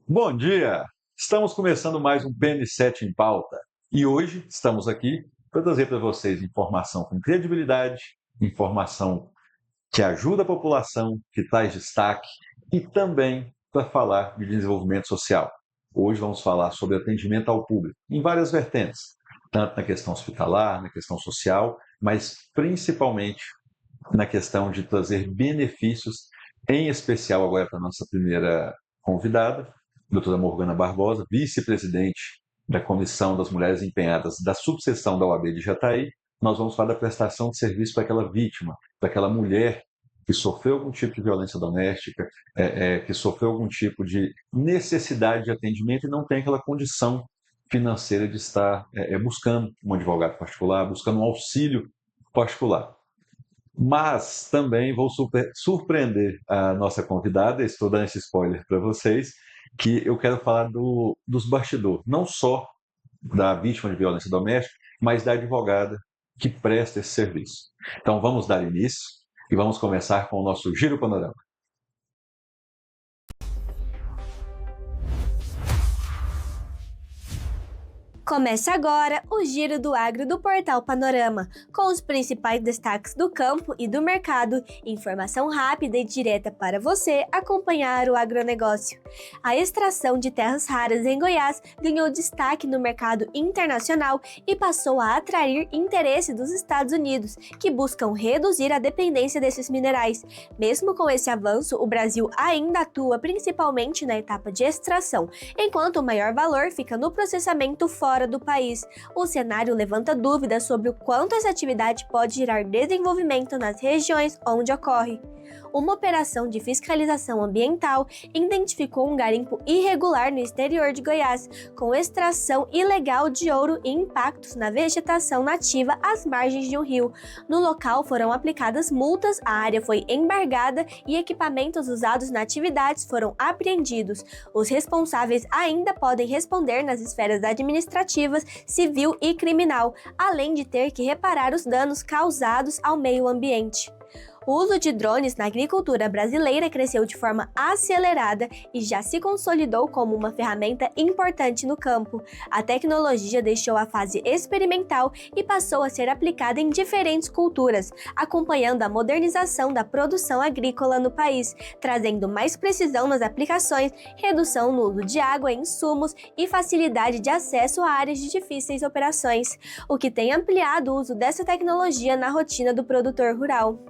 Bom dia! Estamos começando mais um PN7 em pauta e hoje estamos aqui para trazer para vocês informação com credibilidade, informação que ajuda a população, que traz destaque e também para falar de desenvolvimento social. Hoje vamos falar sobre atendimento ao público em várias vertentes, tanto na questão hospitalar, na questão social, mas principalmente na questão de trazer benefícios, em especial agora para a nossa primeira convidada, doutora Morgana Barbosa, vice-presidente da Comissão das Mulheres Empenhadas da subseção da OAB de Jataí. Nós vamos falar da prestação de serviço para aquela vítima, para aquela mulher que sofreu algum tipo de violência doméstica, que sofreu algum tipo de necessidade de atendimento e não tem aquela condição financeira de estar buscando um advogado particular, buscando um auxílio particular. Mas também vou surpreender a nossa convidada, estou dando esse spoiler para vocês, que eu quero falar dos bastidores, não só da vítima de violência doméstica, mas da advogada que presta esse serviço. Então vamos dar início e vamos começar com o nosso Giro Panorama. Começa agora o Giro do Agro do Portal Panorama, com os principais destaques do campo e do mercado, informação rápida e direta para você acompanhar o agronegócio. A extração de terras raras em Goiás ganhou destaque no mercado internacional e passou a atrair interesse dos Estados Unidos, que buscam reduzir a dependência desses minerais. Mesmo com esse avanço, o Brasil ainda atua principalmente na etapa de extração, enquanto o maior valor fica no processamento fora do país. O cenário levanta dúvidas sobre o quanto essa atividade pode gerar desenvolvimento nas regiões onde ocorre. Uma operação de fiscalização ambiental identificou um garimpo irregular no exterior de Goiás, com extração ilegal de ouro e impactos na vegetação nativa às margens de um rio. No local foram aplicadas multas, a área foi embargada e equipamentos usados na atividade foram apreendidos. Os responsáveis ainda podem responder nas esferas administrativas, civil e criminal, além de ter que reparar os danos causados ao meio ambiente. O uso de drones na agricultura brasileira cresceu de forma acelerada e já se consolidou como uma ferramenta importante no campo. A tecnologia deixou a fase experimental e passou a ser aplicada em diferentes culturas, acompanhando a modernização da produção agrícola no país, trazendo mais precisão nas aplicações, redução no uso de água e insumos e facilidade de acesso a áreas de difíceis operações, o que tem ampliado o uso dessa tecnologia na rotina do produtor rural.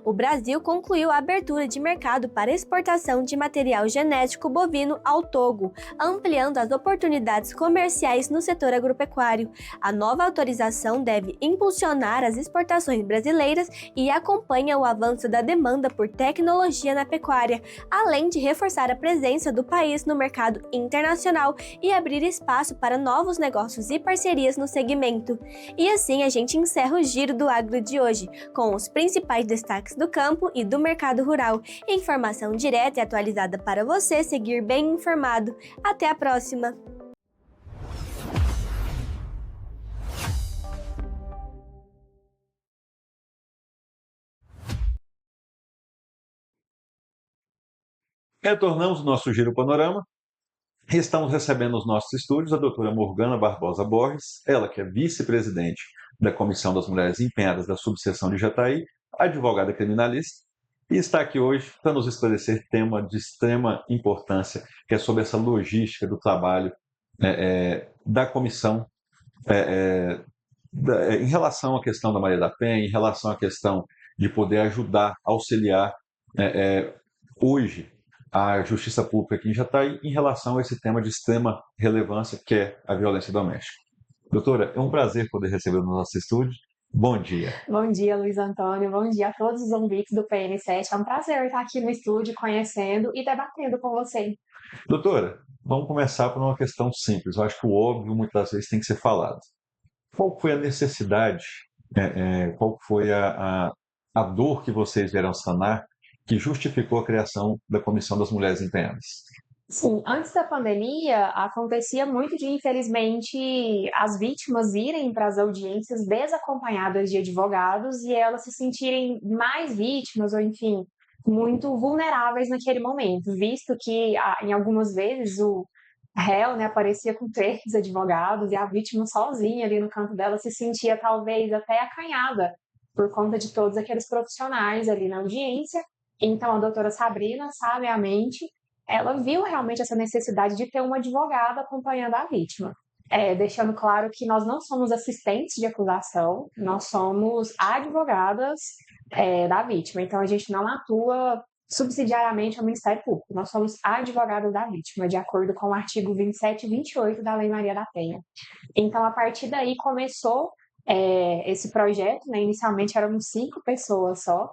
O Brasil concluiu a abertura de mercado para exportação de material genético bovino ao Togo, ampliando as oportunidades comerciais no setor agropecuário. A nova autorização deve impulsionar as exportações brasileiras e acompanha o avanço da demanda por tecnologia na pecuária, além de reforçar a presença do país no mercado internacional e abrir espaço para novos negócios e parcerias no segmento. E assim a gente encerra o Giro do Agro de hoje, com os principais destaques do campo e do mercado rural. Informação direta e atualizada para você seguir bem informado. Até a próxima! Retornamos ao nosso Giro Panorama. Estamos recebendo nos nossos estúdios a doutora Morgana Barbosa Borges, ela que é vice-presidente da Comissão das Mulheres Empenhadas da subseção de Jataí, advogada criminalista, e está aqui hoje para nos esclarecer tema de extrema importância, que é sobre essa logística do trabalho da comissão em relação à questão da Maria da Penha, em relação à questão de poder ajudar, auxiliar hoje a justiça pública aqui em Jataí em relação a esse tema de extrema relevância que é a violência doméstica. Doutora, é um prazer poder receber no nosso estúdio. Bom dia. Bom dia, Luiz Antônio. Bom dia a todos os ouvintes do PN7. É um prazer estar aqui no estúdio, conhecendo e debatendo com você. Doutora, vamos começar por uma questão simples. Eu acho que o óbvio muitas vezes tem que ser falado. Qual foi a necessidade, qual foi a dor que vocês vieram sanar que justificou a criação da Comissão das Mulheres Empenhadas? Sim, antes da pandemia, acontecia muito de, infelizmente, as vítimas irem para as audiências desacompanhadas de advogados e elas se sentirem mais vítimas, ou enfim, muito vulneráveis naquele momento, visto que em algumas vezes o réu, né, aparecia com 3 advogados e a vítima sozinha ali no canto dela se sentia talvez até acanhada por conta de todos aqueles profissionais ali na audiência. Então a doutora Sabrina, sabiamente, ela viu realmente essa necessidade de ter um advogado acompanhando a vítima. Deixando claro que nós não somos assistentes de acusação, nós somos advogadas da vítima. Então, a gente não atua subsidiariamente ao Ministério Público. Nós somos advogados da vítima, de acordo com o artigo 27 e 28 da Lei Maria da Penha. Então, a partir daí começou esse projeto, né? Inicialmente éramos 5 pessoas só,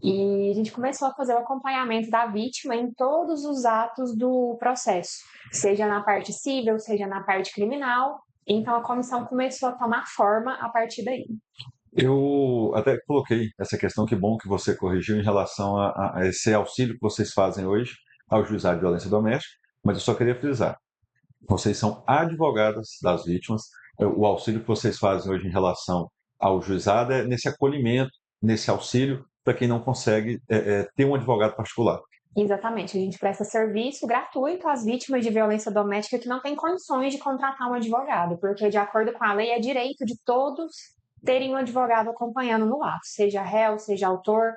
e a gente começou a fazer o acompanhamento da vítima em todos os atos do processo, seja na parte civil, seja na parte criminal. Então, a comissão começou a tomar forma a partir daí. Eu até coloquei essa questão, que bom que você corrigiu em relação a esse auxílio que vocês fazem hoje ao juizado de violência doméstica, mas eu só queria frisar, vocês são advogadas das vítimas, o auxílio que vocês fazem hoje em relação ao juizado é nesse acolhimento, nesse auxílio para quem não consegue ter um advogado particular. Exatamente, a gente presta serviço gratuito às vítimas de violência doméstica que não têm condições de contratar um advogado, porque de acordo com a lei é direito de todos terem um advogado acompanhando no ato, seja réu, seja autor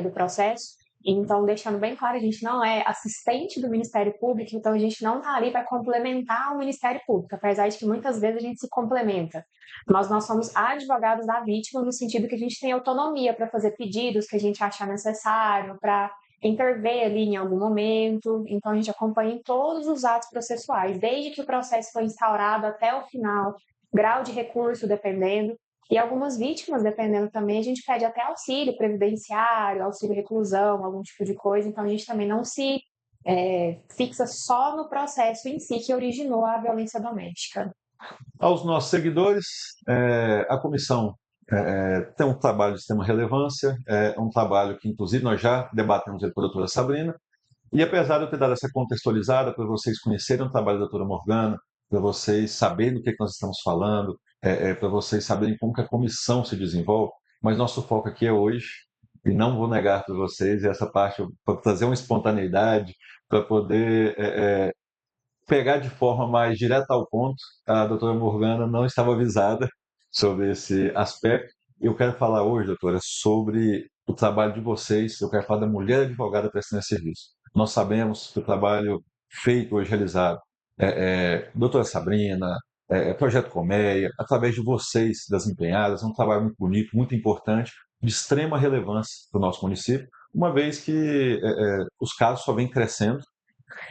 do processo. Então, deixando bem claro, a gente não é assistente do Ministério Público, então a gente não está ali para complementar o Ministério Público, apesar de que muitas vezes a gente se complementa. Mas nós somos advogados da vítima no sentido que a gente tem autonomia para fazer pedidos que a gente achar necessário, para intervir ali em algum momento. Então, a gente acompanha em todos os atos processuais, desde que o processo foi instaurado até o final, grau de recurso dependendo. E algumas vítimas, dependendo também, a gente pede até auxílio previdenciário, auxílio reclusão, algum tipo de coisa. Então, a gente também não se fixa só no processo em si que originou a violência doméstica. Aos nossos seguidores, a comissão tem um trabalho de extrema relevância, é um trabalho que, inclusive, nós já debatemos ele com a doutora Sabrina, e apesar de eu ter dado essa contextualizada para vocês conhecerem o trabalho da doutora Morgana, para vocês saberem do que nós estamos falando, para vocês saberem como que a comissão se desenvolve, mas nosso foco aqui é hoje, e não vou negar para vocês, essa parte para trazer uma espontaneidade, para poder pegar de forma mais direta ao ponto. A doutora Morgana não estava avisada sobre esse aspecto. Eu quero falar hoje, doutora, sobre o trabalho de vocês, eu quero falar da mulher advogada prestando esse serviço. Nós sabemos que o trabalho feito hoje, realizado, doutora Sabrina, Projeto Colmeia, através de vocês, das empenhadas, é um trabalho muito bonito, muito importante, de extrema relevância para o nosso município, uma vez que os casos só vêm crescendo.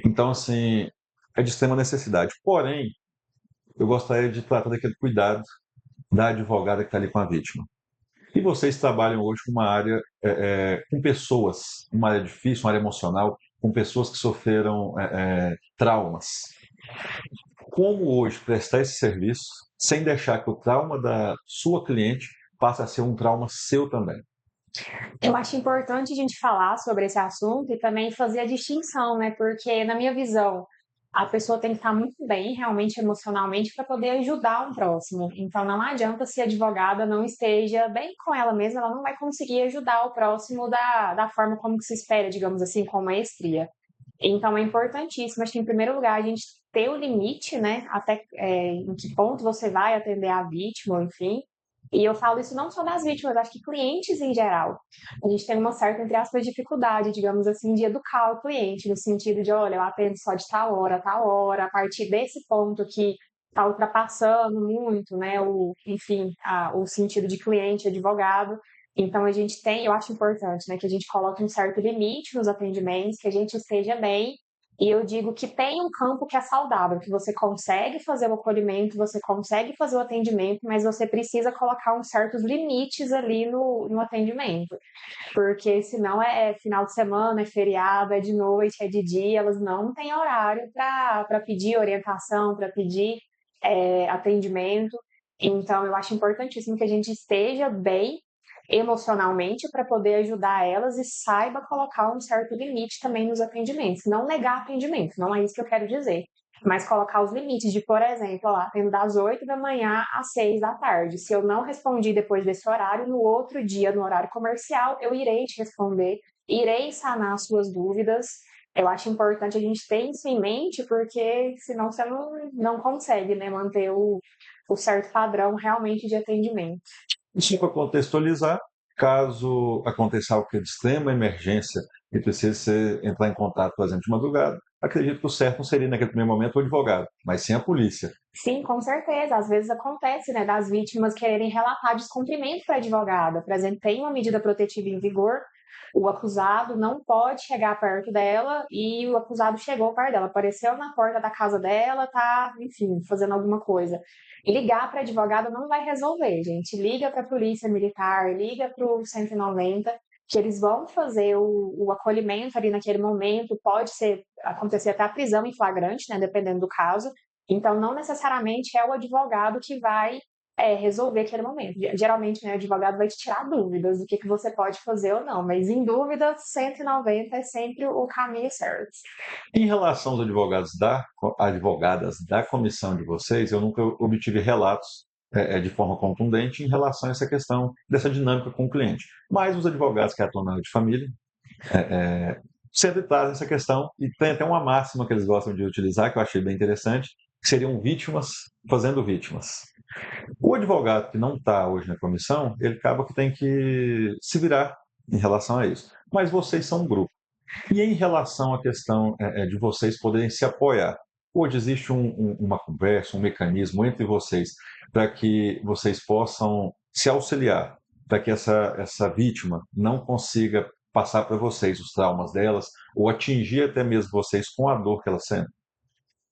Então, assim, é de extrema necessidade. Porém, eu gostaria de tratar daquele cuidado da advogada que está ali com a vítima. E vocês trabalham hoje com uma área com pessoas, uma área difícil, uma área emocional, com pessoas que sofreram traumas. Como hoje prestar esse serviço sem deixar que o trauma da sua cliente passe a ser um trauma seu também? Eu acho importante a gente falar sobre esse assunto e também fazer a distinção, né? Porque, na minha visão, a pessoa tem que estar muito bem, realmente, emocionalmente, para poder ajudar o próximo. Então, não adianta se a advogada não esteja bem com ela mesma, ela não vai conseguir ajudar o próximo da forma como que se espera, digamos assim, com maestria. Então, é importantíssimo, acho que, em primeiro lugar, a gente ter o limite, né? Até em que ponto você vai atender a vítima, enfim. E eu falo isso não só das vítimas, acho que clientes em geral. A gente tem uma certa, entre aspas, dificuldade, digamos assim, de educar o cliente, no sentido de, olha, eu atendo só de tal hora, a partir desse ponto que está ultrapassando muito, né, enfim, o sentido de cliente, advogado. Então, a gente tem, eu acho importante, né, que a gente coloque um certo limite nos atendimentos, que a gente esteja bem. E eu digo que tem um campo que é saudável, que você consegue fazer o acolhimento, você consegue fazer o atendimento, mas você precisa colocar uns certos limites ali no atendimento. Porque senão é final de semana, é feriado, é de noite, é de dia, elas não têm horário para pedir orientação, para pedir atendimento. Então, eu acho importantíssimo que a gente esteja bem emocionalmente para poder ajudar elas e saiba colocar um certo limite também nos atendimentos. Não negar atendimento, não é isso que eu quero dizer. Mas colocar os limites de, por exemplo, lá, tendo das 8 da manhã às 6 da tarde. Se eu não respondi depois desse horário, no outro dia, no horário comercial, eu irei te responder irei sanar as suas dúvidas. Eu acho importante a gente ter isso em mente, porque senão você não consegue, né, manter o certo padrão realmente de atendimento. E só para contextualizar, caso aconteça algo que é de extrema emergência e precise entrar em contato com a gente de madrugada, acredito que o certo não seria naquele primeiro momento o advogado, mas sim a polícia. Sim, com certeza. Às vezes acontece, né, das vítimas quererem relatar descumprimento para a advogada. Por exemplo, tem uma medida protetiva em vigor, o acusado não pode chegar perto dela e o acusado chegou perto dela, apareceu na porta da casa dela, tá, enfim, fazendo alguma coisa. E ligar para a advogada não vai resolver, gente. Liga para a polícia militar, liga para o 190, que eles vão fazer o acolhimento ali naquele momento. Pode ser acontecer até a prisão em flagrante, né, dependendo do caso. Então, não necessariamente é o advogado que vai resolver aquele momento. Geralmente, né, o advogado vai te tirar dúvidas do que você pode fazer ou não, mas em dúvida, 190 é sempre o caminho certo. Em relação aos advogadas da comissão de vocês, eu nunca obtive relatos de forma contundente em relação a essa questão dessa dinâmica com o cliente. Mas os advogados que atuam na área de família sempre trazem essa questão e tem até uma máxima que eles gostam de utilizar, que eu achei bem interessante, que seriam vítimas fazendo vítimas. O advogado que não está hoje na comissão, ele acaba que tem que se virar em relação a isso. Mas vocês são um grupo. E em relação à questão de vocês poderem se apoiar, hoje existe uma conversa, um mecanismo entre vocês para que vocês possam se auxiliar, para que essa vítima não consiga passar para vocês os traumas delas ou atingir até mesmo vocês com a dor que ela sente?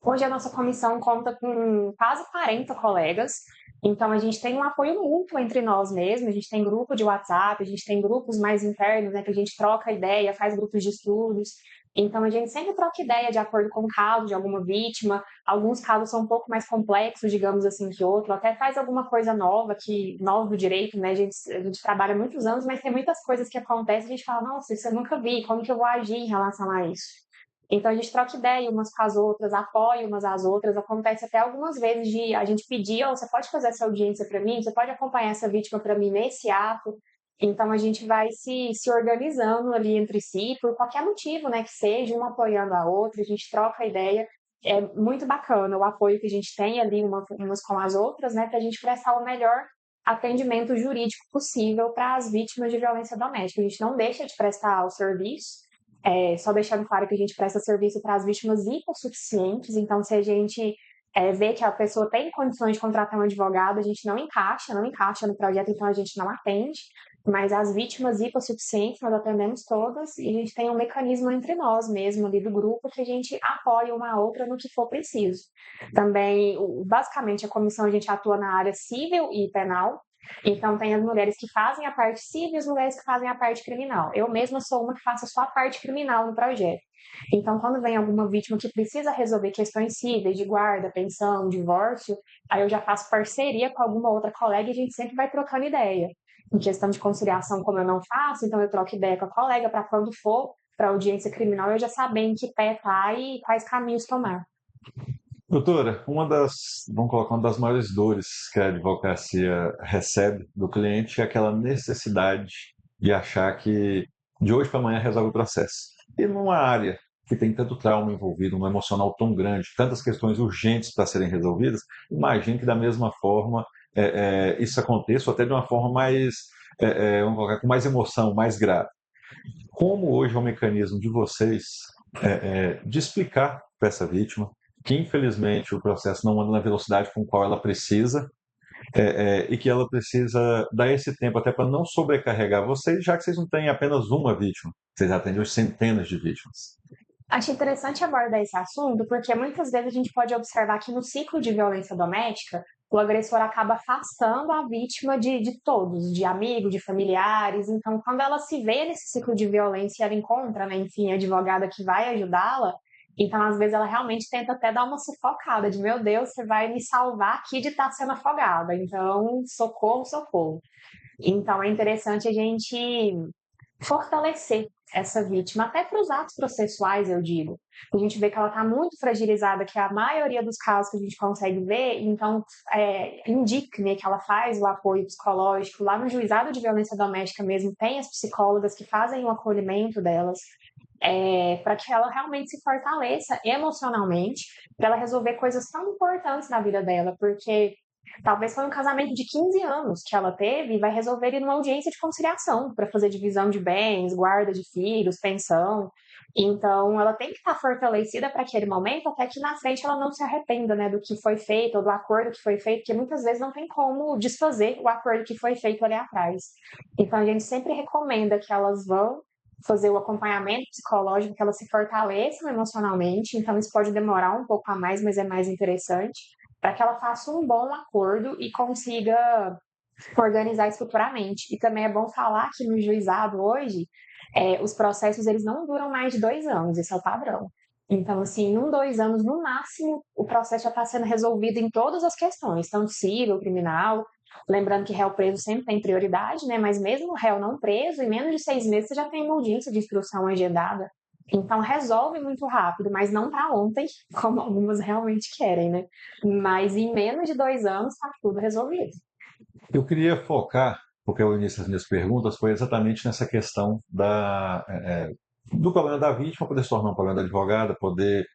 Hoje a nossa comissão conta com quase 40 colegas, então a gente tem um apoio mútuo entre nós mesmos, a gente tem grupo de WhatsApp, a gente tem grupos mais internos, né, que a gente troca ideia, faz grupos de estudos. Então a gente sempre troca ideia de acordo com o caso de alguma vítima. Alguns casos são um pouco mais complexos, digamos assim, que outro, até faz alguma coisa nova, que nova do direito, né? A gente trabalha há muitos anos, mas tem muitas coisas que acontecem, a gente fala, nossa, isso eu nunca vi, como que eu vou agir em relação a isso? Então a gente troca ideia umas com as outras, apoia umas às outras. Acontece até algumas vezes de a gente pedir, oh, você pode fazer essa audiência para mim? Você pode acompanhar essa vítima para mim nesse ato? Então a gente vai se organizando ali entre si, por qualquer motivo, né, que seja, uma apoiando a outra, a gente troca ideia. É muito bacana o apoio que a gente tem ali umas com as outras, né, para a gente prestar o melhor atendimento jurídico possível para as vítimas de violência doméstica. A gente não deixa de prestar o serviço, só deixando claro que a gente presta serviço para as vítimas hipossuficientes, então se a gente vê que a pessoa tem condições de contratar um advogado, a gente não encaixa no projeto, então a gente não atende, mas as vítimas hipossuficientes nós atendemos todas e a gente tem um mecanismo entre nós mesmo ali do grupo que a gente apoia uma a outra no que for preciso. Também, basicamente, a comissão a gente atua na área civil e penal, então, tem as mulheres que fazem a parte civil e as mulheres que fazem a parte criminal. Eu mesma sou uma que faço só a parte criminal no projeto. Então, quando vem alguma vítima que precisa resolver questões cíveis, de guarda, pensão, divórcio, aí eu já faço parceria com alguma outra colega e a gente sempre vai trocando ideia. Em questão de conciliação, como eu não faço, então eu troco ideia com a colega para quando for para audiência criminal eu já saber em que pé tá e quais caminhos tomar. Doutora, vamos colocar uma das maiores dores que a advocacia recebe do cliente é aquela necessidade de achar que de hoje para amanhã resolve o processo. E numa área que tem tanto trauma envolvido, um emocional tão grande, tantas questões urgentes para serem resolvidas, imagino que da mesma forma isso aconteça, ou até de uma forma mais, vamos colocar, com mais emoção, mais grave. Como hoje é o mecanismo de vocês de explicar para essa vítima que infelizmente o processo não anda na velocidade com qual ela precisa e que ela precisa dar esse tempo até para não sobrecarregar vocês, já que vocês não têm apenas uma vítima, vocês atendem centenas de vítimas. Acho interessante abordar esse assunto porque muitas vezes a gente pode observar que no ciclo de violência doméstica, o agressor acaba afastando a vítima de todos, de amigos, de familiares. Então, quando ela se vê nesse ciclo de violência, ela encontra, né, enfim, a advogada que vai ajudá-la. Então, às vezes, ela realmente tenta até dar uma sufocada, de meu Deus, você vai me salvar aqui de estar sendo afogada. Então, socorro, socorro. Então, é interessante a gente fortalecer essa vítima, até para os atos processuais, eu digo. A gente vê que ela está muito fragilizada, que é a maioria dos casos que a gente consegue ver, então indica, né, que ela faz o apoio psicológico. Lá no juizado de violência doméstica mesmo, tem as psicólogas que fazem o acolhimento delas, para que ela realmente se fortaleça emocionalmente, para ela resolver coisas tão importantes na vida dela, porque talvez foi um casamento de 15 anos que ela teve e vai resolver ir numa audiência de conciliação para fazer divisão de bens, guarda de filhos, pensão. Então, ela tem que estar fortalecida para aquele momento, até que na frente ela não se arrependa, né, do que foi feito ou do acordo que foi feito, porque muitas vezes não tem como desfazer o acordo que foi feito ali atrás. Então, a gente sempre recomenda que elas vão fazer o acompanhamento psicológico, que elas se fortaleçam emocionalmente. Então, isso pode demorar um pouco a mais, mas é mais interessante, para que ela faça um bom acordo e consiga organizar isso futuramente. E também é bom falar que no juizado hoje, os processos eles não duram mais de 2 anos, esse é o padrão. Então, assim, em 2 anos, no máximo, o processo já está sendo resolvido em todas as questões, tanto civil, criminal. Lembrando que réu preso sempre tem prioridade, né? Mas mesmo o réu não preso, em menos de 6 meses você já tem uma audiência de instrução agendada. Então resolve muito rápido, mas não para ontem, como algumas realmente querem, né? Mas em menos de 2 anos está tudo resolvido. Eu queria focar, porque o início das minhas perguntas foi exatamente nessa questão do problema da vítima poder se tornar um problema da advogada, poder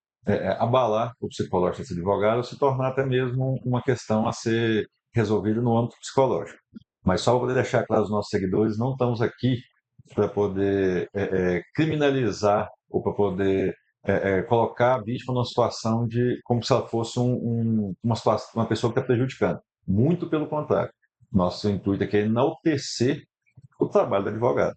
abalar o psicológico desse advogado, se tornar até mesmo uma questão a ser resolvida no âmbito psicológico. Mas só para poder deixar claro aos nossos seguidores, não estamos aqui para poder criminalizar ou para poder colocar a vítima numa situação de como se ela fosse uma pessoa que está prejudicando. Muito pelo contrário. Nosso intuito aqui é enaltecer o trabalho do advogado.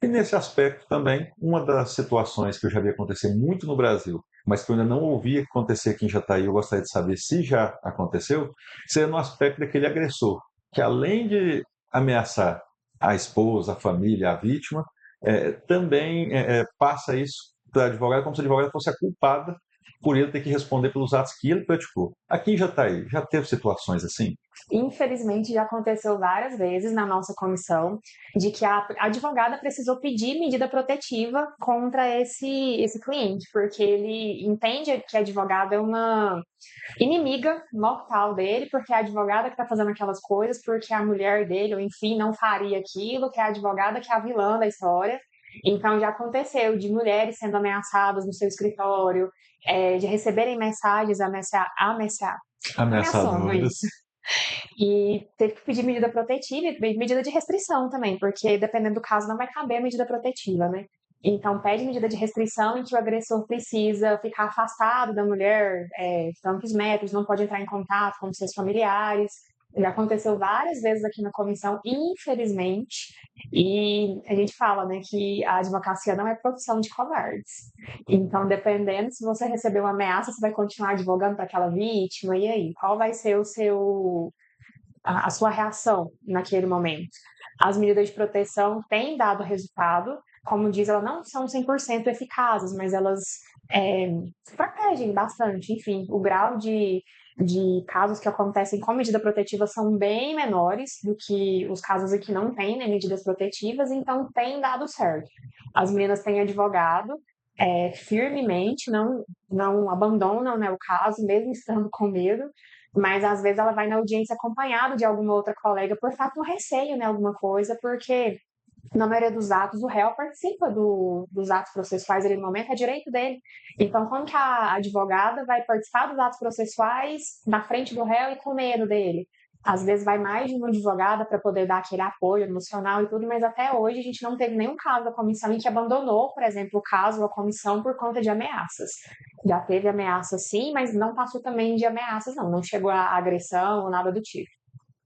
E nesse aspecto também, uma das situações que eu já vi acontecer muito no Brasil, mas que eu ainda não ouvi acontecer aqui em Jataí, eu gostaria de saber se já aconteceu, seria no aspecto daquele agressor, que além de ameaçar a esposa, a família, a vítima, também passa isso para a advogada como se a advogada fosse a culpada por ele ter que responder pelos atos que ele praticou. Aqui em Jataí, já teve situações assim? Infelizmente, já aconteceu várias vezes na nossa comissão de que a advogada precisou pedir medida protetiva contra esse cliente, porque ele entende que a advogada é uma inimiga mortal dele, porque é a advogada que está fazendo aquelas coisas, porque a mulher dele, ou enfim, não faria aquilo, que é a advogada que é a vilã da história. Então, já aconteceu de mulheres sendo ameaçadas no seu escritório, de receberem mensagens ameaçando Ameaçadoras. isso. E teve que pedir medida protetiva e medida de restrição também, porque dependendo do caso não vai caber a medida protetiva, né? Então pede medida de restrição em que o agressor precisa ficar afastado da mulher, tantos metros, não pode entrar em contato com seus familiares. Já aconteceu várias vezes aqui na comissão, infelizmente, e a gente fala, né, que a advocacia não é profissão de covardes. Então, dependendo se você receber uma ameaça, você vai continuar advogando para aquela vítima, e aí? Qual vai ser a sua reação naquele momento? As medidas de proteção têm dado resultado, como diz, elas não são 100% eficazes, mas elas protegem bastante. Enfim, o grau de casos que acontecem com medida protetiva são bem menores do que os casos em que não tem, né, medidas protetivas, então tem dado certo. As meninas têm advogado firmemente, não abandonam, né, o caso, mesmo estando com medo, mas às vezes ela vai na audiência acompanhada de alguma outra colega por fato um receio, né, alguma coisa, porque na maioria dos atos o réu participa dos atos processuais ali no momento, é direito dele. Então, como que a advogada vai participar dos atos processuais na frente do réu e com medo dele? Às vezes vai mais de uma advogada para poder dar aquele apoio emocional e tudo, mas até hoje a gente não teve nenhum caso da comissão em que abandonou, por exemplo, o caso ou a comissão por conta de ameaças. Já teve ameaça sim, mas não passou também de ameaças, não chegou a agressão ou nada do tipo.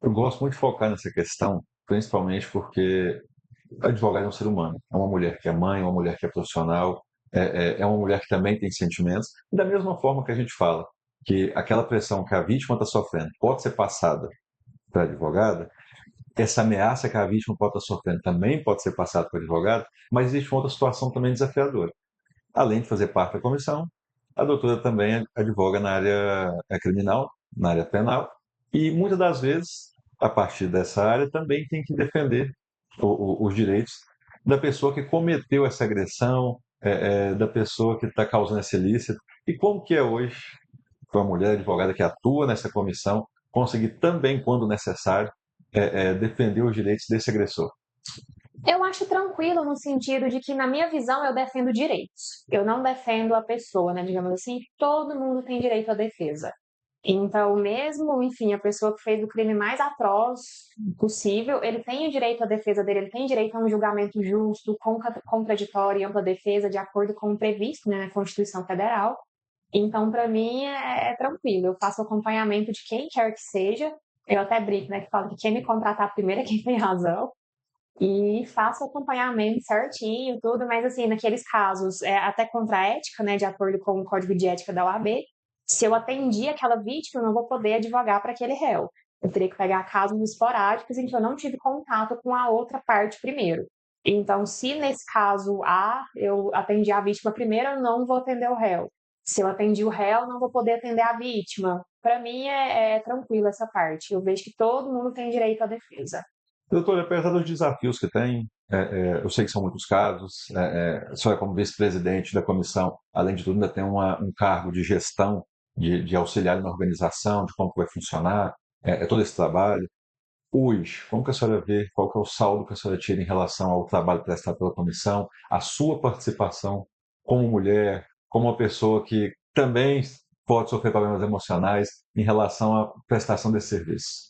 Eu gosto muito de focar nessa questão, principalmente porque o advogado é um ser humano. É uma mulher que é mãe, uma mulher que é profissional, é uma mulher que também tem sentimentos. E da mesma forma que a gente fala que aquela pressão que a vítima está sofrendo pode ser passada para a advogada, essa ameaça que a vítima pode estar sofrendo também pode ser passada para o advogado, mas existe uma outra situação também desafiadora. Além de fazer parte da comissão, a doutora também advoga na área criminal, na área penal, e muitas das vezes, a partir dessa área, também tem que defender os direitos da pessoa que cometeu essa agressão, da pessoa que está causando esse ilícito, e como que é hoje, para uma mulher advogada que atua nessa comissão, conseguir também, quando necessário, defender os direitos desse agressor. Eu acho tranquilo no sentido de que, na minha visão, eu defendo direitos. Eu não defendo a pessoa, né? Digamos assim, todo mundo tem direito à defesa. Então, mesmo, enfim, a pessoa que fez o crime mais atroz possível, ele tem o direito à defesa dele, ele tem direito a um julgamento justo, contraditório e ampla defesa, de acordo com o previsto, né, na Constituição Federal. Então, para mim, é tranquilo. Eu faço acompanhamento de quem quer que seja. Eu até brinco, né, que falo que quem me contratar primeiro é quem tem razão. E faço acompanhamento certinho, tudo, mas assim, naqueles casos, até contra a ética, né, de acordo com o Código de Ética da OAB, se eu atendi aquela vítima, eu não vou poder advogar para aquele réu. Eu teria que pegar casos esporádicos em que eu não tive contato com a outra parte primeiro. Então, se nesse caso A, eu atendi a vítima primeiro, eu não vou atender o réu. Se eu atendi o réu, não vou poder atender a vítima. Para mim é tranquilo essa parte. Eu vejo que todo mundo tem direito à defesa. Doutor, apesar dos desafios que tem, eu sei que são muitos casos, a senhora como vice-presidente da comissão, além de tudo, ainda tem um cargo de gestão, de auxiliar na organização, de como vai funcionar, todo esse trabalho. Hoje, como que a senhora vê, qual que é o saldo que a senhora tira em relação ao trabalho prestado pela comissão, a sua participação como mulher, como uma pessoa que também pode sofrer problemas emocionais em relação à prestação desse serviço?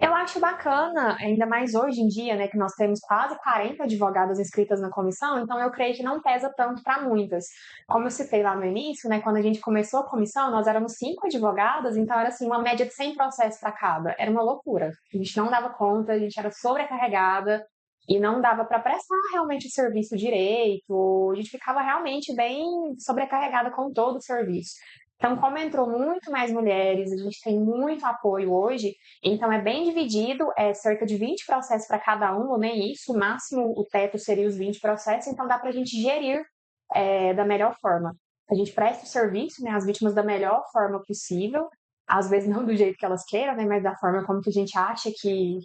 Eu acho bacana, ainda mais hoje em dia, né, que nós temos quase 40 advogadas inscritas na comissão, então eu creio que não pesa tanto para muitas. Como eu citei lá no início, né, quando a gente começou a comissão, nós éramos 5 advogadas, então era assim, uma média de 100 processos para cada. Era uma loucura. A gente não dava conta, a gente era sobrecarregada e não dava para prestar realmente o serviço direito. A gente ficava realmente bem sobrecarregada com todo o serviço. Então, como entrou muito mais mulheres, a gente tem muito apoio hoje, então é bem dividido, é cerca de 20 processos para cada um, ou nem isso, o máximo, o teto seria os 20 processos, então dá para a gente gerir da melhor forma. A gente presta o serviço, né, às vítimas da melhor forma possível, às vezes não do jeito que elas queiram, né, mas da forma como que a gente acha que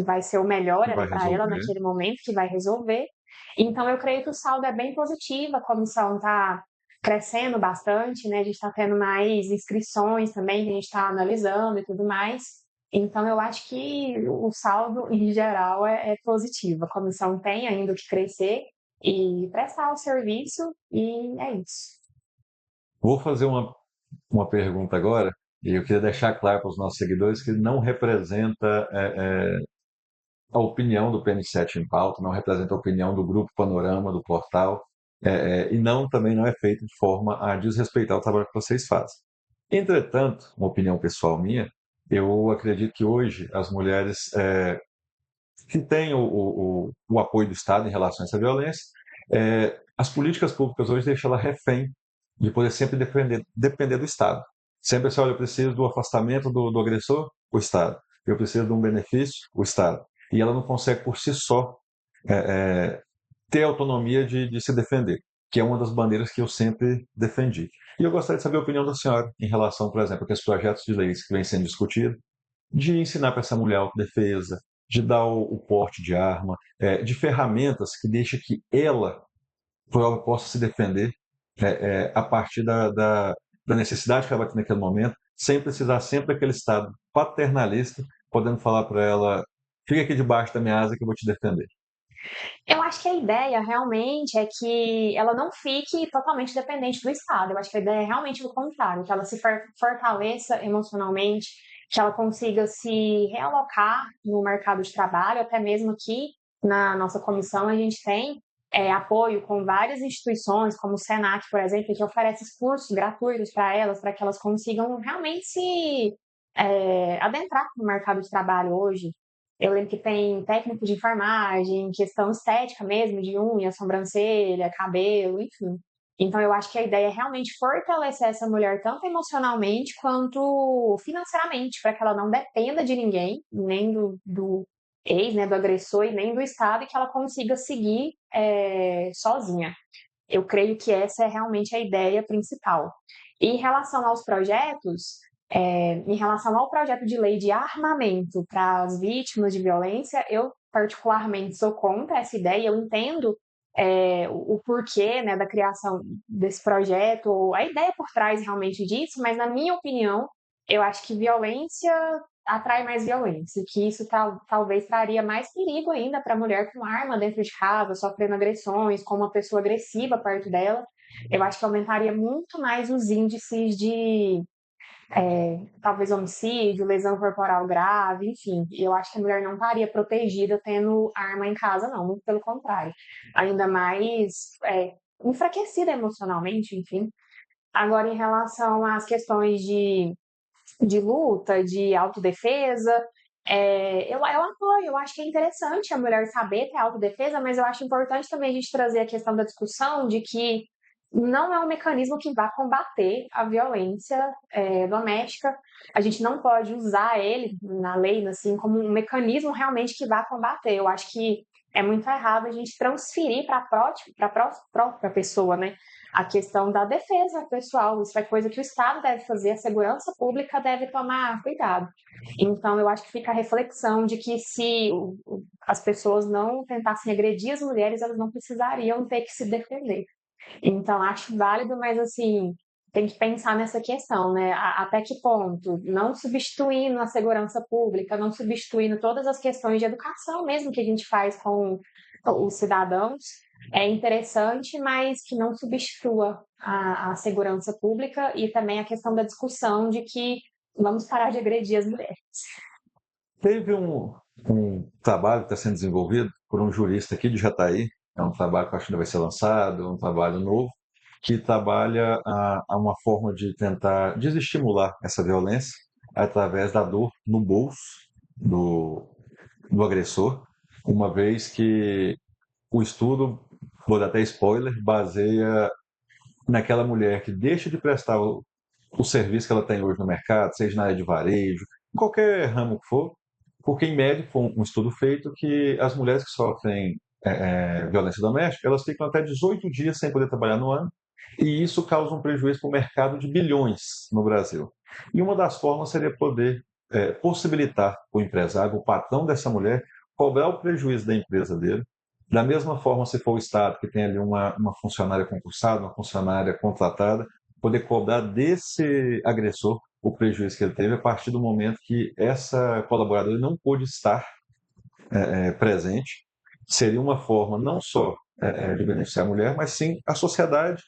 vai ser o melhor Que ali vai para ela resolver? naquele momento, que vai resolver. Então eu creio que o saldo é bem positivo, a comissão está crescendo bastante, né? A gente está tendo mais inscrições também, que a gente está analisando e tudo mais. Então, eu acho que o saldo, em geral, é positivo. A comissão tem ainda o que crescer e prestar o serviço, e é isso. Vou fazer uma pergunta agora, e eu queria deixar claro para os nossos seguidores que não representa a opinião do PN7 em pauta, não representa a opinião do Grupo Panorama, do portal, e também não é feito de forma a desrespeitar o trabalho que vocês fazem. Entretanto, uma opinião pessoal minha, eu acredito que hoje as mulheres que têm o apoio do Estado em relação a essa violência, as políticas públicas hoje deixam ela refém de poder sempre depender do Estado. Sempre assim, olha, eu preciso do afastamento do agressor, o Estado. Eu preciso de um benefício, o Estado. E ela não consegue por si só é, é, ter autonomia de se defender, que é uma das bandeiras que eu sempre defendi. E eu gostaria de saber a opinião da senhora em relação, por exemplo, a esses projetos de leis que vêm sendo discutidos, de ensinar para essa mulher autodefesa, de dar o porte de arma, de ferramentas que deixem que ela possa se defender a partir da necessidade que ela vai ter naquele momento, sem precisar sempre daquele Estado paternalista, podendo falar para ela, fica aqui debaixo da minha asa que eu vou te defender. Eu acho que a ideia realmente é que ela não fique totalmente dependente do Estado. Eu acho que a ideia é realmente o contrário, que ela se fortaleça emocionalmente, que ela consiga se realocar no mercado de trabalho, até mesmo aqui na nossa comissão a gente tem apoio com várias instituições, como o Senac, por exemplo, que oferece cursos gratuitos para que elas consigam realmente se adentrar no mercado de trabalho hoje. Eu lembro que tem técnico de enfermagem, questão estética mesmo, de unha, sobrancelha, cabelo, enfim. Então, eu acho que a ideia é realmente fortalecer essa mulher tanto emocionalmente quanto financeiramente, para que ela não dependa de ninguém, nem do ex, né, do agressor e nem do Estado, e que ela consiga seguir sozinha. Eu creio que essa é realmente a ideia principal. E em relação aos projetos, em relação ao projeto de lei de armamento para as vítimas de violência, eu particularmente sou contra essa ideia, eu entendo o porquê, né, da criação desse projeto, ou a ideia por trás realmente disso, mas na minha opinião, eu acho que violência atrai mais violência, que isso talvez traria mais perigo ainda para a mulher com arma dentro de casa, sofrendo agressões, com uma pessoa agressiva perto dela. Eu acho que aumentaria muito mais os índices de talvez homicídio, lesão corporal grave, enfim. Eu acho que a mulher não estaria protegida tendo arma em casa, não, muito pelo contrário. Ainda mais enfraquecida emocionalmente, enfim. Agora, em relação às questões de luta, de autodefesa, eu apoio, eu acho que é interessante a mulher saber ter autodefesa, mas eu acho importante também a gente trazer a questão da discussão de que não é um mecanismo que vai combater a violência doméstica. A gente não pode usar ele na lei assim como um mecanismo realmente que vai combater. Eu acho que é muito errado a gente transferir para a própria pessoa, né? A questão da defesa pessoal, isso é coisa que o Estado deve fazer, a segurança pública deve tomar cuidado. Então, eu acho que fica a reflexão de que se as pessoas não tentassem agredir as mulheres, elas não precisariam ter que se defender. Então, acho válido, mas assim, tem que pensar nessa questão, né? Até que ponto? Não substituindo a segurança pública, não substituindo todas as questões de educação mesmo que a gente faz com os cidadãos, é interessante, mas que não substitua a segurança pública e também a questão da discussão de que vamos parar de agredir as mulheres. Teve um trabalho que está sendo desenvolvido por um jurista aqui de Jataí, é um trabalho que eu acho que ainda vai ser lançado, um trabalho novo, que trabalha a uma forma de tentar desestimular essa violência através da dor no bolso do agressor, uma vez que o estudo, vou dar até spoiler, baseia naquela mulher que deixa de prestar o serviço que ela tem hoje no mercado, seja na área de varejo, em qualquer ramo que for, porque em média foi um estudo feito que as mulheres que sofrem violência doméstica, elas ficam até 18 dias sem poder trabalhar no ano, e isso causa um prejuízo para o mercado de bilhões no Brasil. E uma das formas seria poder possibilitar o empresário, o patrão dessa mulher, cobrar o prejuízo da empresa dele. Da mesma forma, se for o Estado, que tem ali uma funcionária concursada, uma funcionária contratada, poder cobrar desse agressor o prejuízo que ele teve a partir do momento que essa colaboradora não pôde estar presente. Seria uma forma não só de beneficiar a mulher, mas sim a sociedade,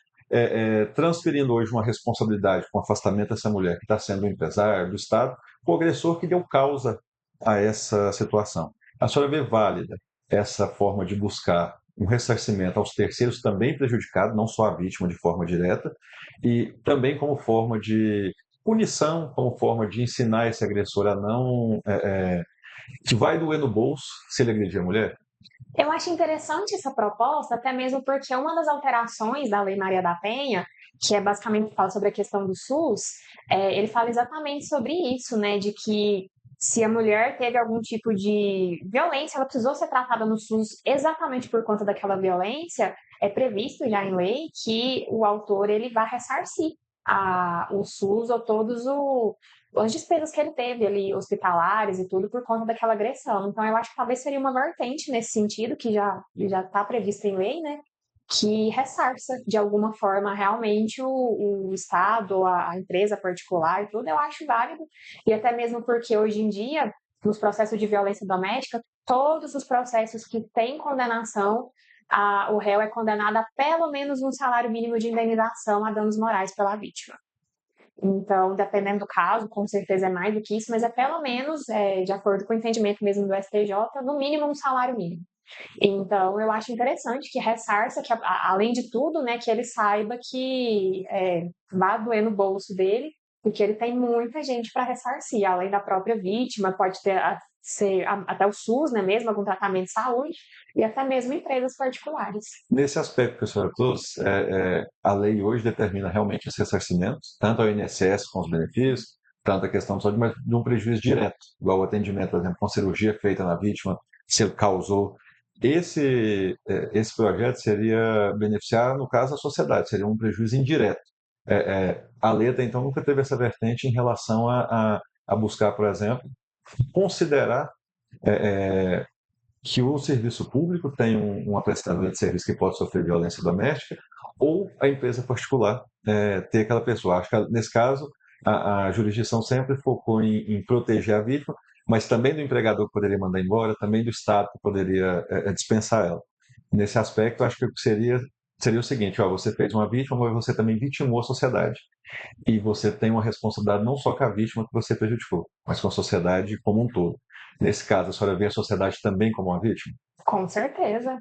transferindo hoje uma responsabilidade com o afastamento dessa mulher que está sendo o empresário do Estado, o agressor que deu causa a essa situação. A senhora vê válida essa forma de buscar um ressarcimento aos terceiros também prejudicados, não só a vítima de forma direta, e também como forma de punição, como forma de ensinar esse agressor a não que vai doer no bolso se ele agredir a mulher? Eu acho interessante essa proposta, até mesmo porque uma das alterações da Lei Maria da Penha, que é basicamente fala sobre a questão do SUS, ele fala exatamente sobre isso, né? De que se a mulher teve algum tipo de violência, ela precisou ser tratada no SUS exatamente por conta daquela violência, é previsto já em lei que o autor ele vai ressarcir o SUS ou as despesas que ele teve ali, hospitalares e tudo, por conta daquela agressão. Então, eu acho que talvez seria uma vertente nesse sentido, que já está prevista em lei, né? Que ressarça, de alguma forma, realmente o Estado, a empresa particular e tudo, eu acho válido. E até mesmo porque, hoje em dia, nos processos de violência doméstica, todos os processos que têm condenação, o réu é condenado a pelo menos um salário mínimo de indenização a danos morais pela vítima. Então, dependendo do caso, com certeza é mais do que isso, mas é pelo menos, de acordo com o entendimento mesmo do STJ, no mínimo um salário mínimo. Então, eu acho interessante que ressarça, que além de tudo, né, que ele saiba que vai doer no bolso dele, porque ele tem muita gente para ressarcir, além da própria vítima, pode ser até o SUS, né, mesmo, algum tratamento de saúde, e até mesmo empresas particulares. Nesse aspecto que a senhora trouxe, a lei hoje determina realmente os ressarcimentos, tanto ao INSS com os benefícios, tanto a questão de saúde, mas de um prejuízo direto, igual o atendimento, por exemplo, com cirurgia feita na vítima, se ele causou. Esse projeto seria beneficiar, no caso, a sociedade, seria um prejuízo indireto. A lei até então nunca teve essa vertente em relação a buscar, por exemplo, considerar que o serviço público tem uma prestadora de serviço que pode sofrer violência doméstica, ou a empresa particular ter aquela pessoa. Acho que, nesse caso, a jurisdição sempre focou em proteger a vítima, mas também do empregador que poderia mandar embora, também do Estado que poderia dispensar ela. Nesse aspecto, acho que seria o seguinte: ó, você fez uma vítima, mas você também vitimou a sociedade. E você tem uma responsabilidade não só com a vítima que você prejudicou, mas com a sociedade como um todo. Nesse caso, a senhora vê a sociedade também como uma vítima? Com certeza,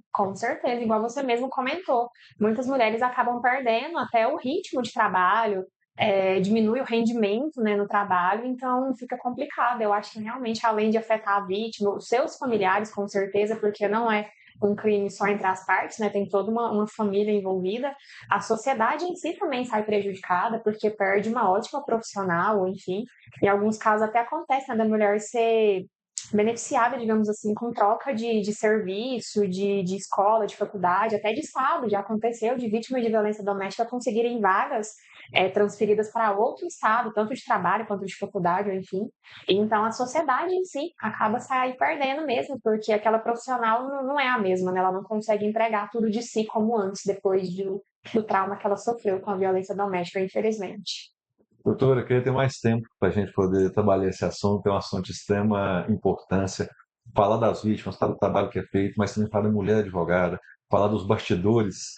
igual você mesmo comentou. Muitas mulheres acabam perdendo até o ritmo de trabalho, diminui o rendimento, né, no trabalho, então fica complicado. Eu acho que realmente, além de afetar a vítima, os seus familiares, com certeza, porque não é um crime só entre as partes, né, tem toda uma família envolvida, a sociedade em si também sai prejudicada, porque perde uma ótima profissional, enfim. Em alguns casos até acontece, né, da mulher ser beneficiada, digamos assim, com troca de serviço, de escola, de faculdade, até de estado. Já aconteceu de vítimas de violência doméstica conseguirem vagas transferidas para outro estado, tanto de trabalho quanto de faculdade, enfim. Então, a sociedade em si acaba sair perdendo mesmo, porque aquela profissional não é a mesma, né? Ela não consegue entregar tudo de si como antes, depois do trauma que ela sofreu com a violência doméstica, infelizmente. Doutora, eu queria ter mais tempo para a gente poder trabalhar esse assunto, é um assunto de extrema importância. Falar das vítimas, falar do trabalho que é feito, mas também falar da mulher advogada, falar dos bastidores,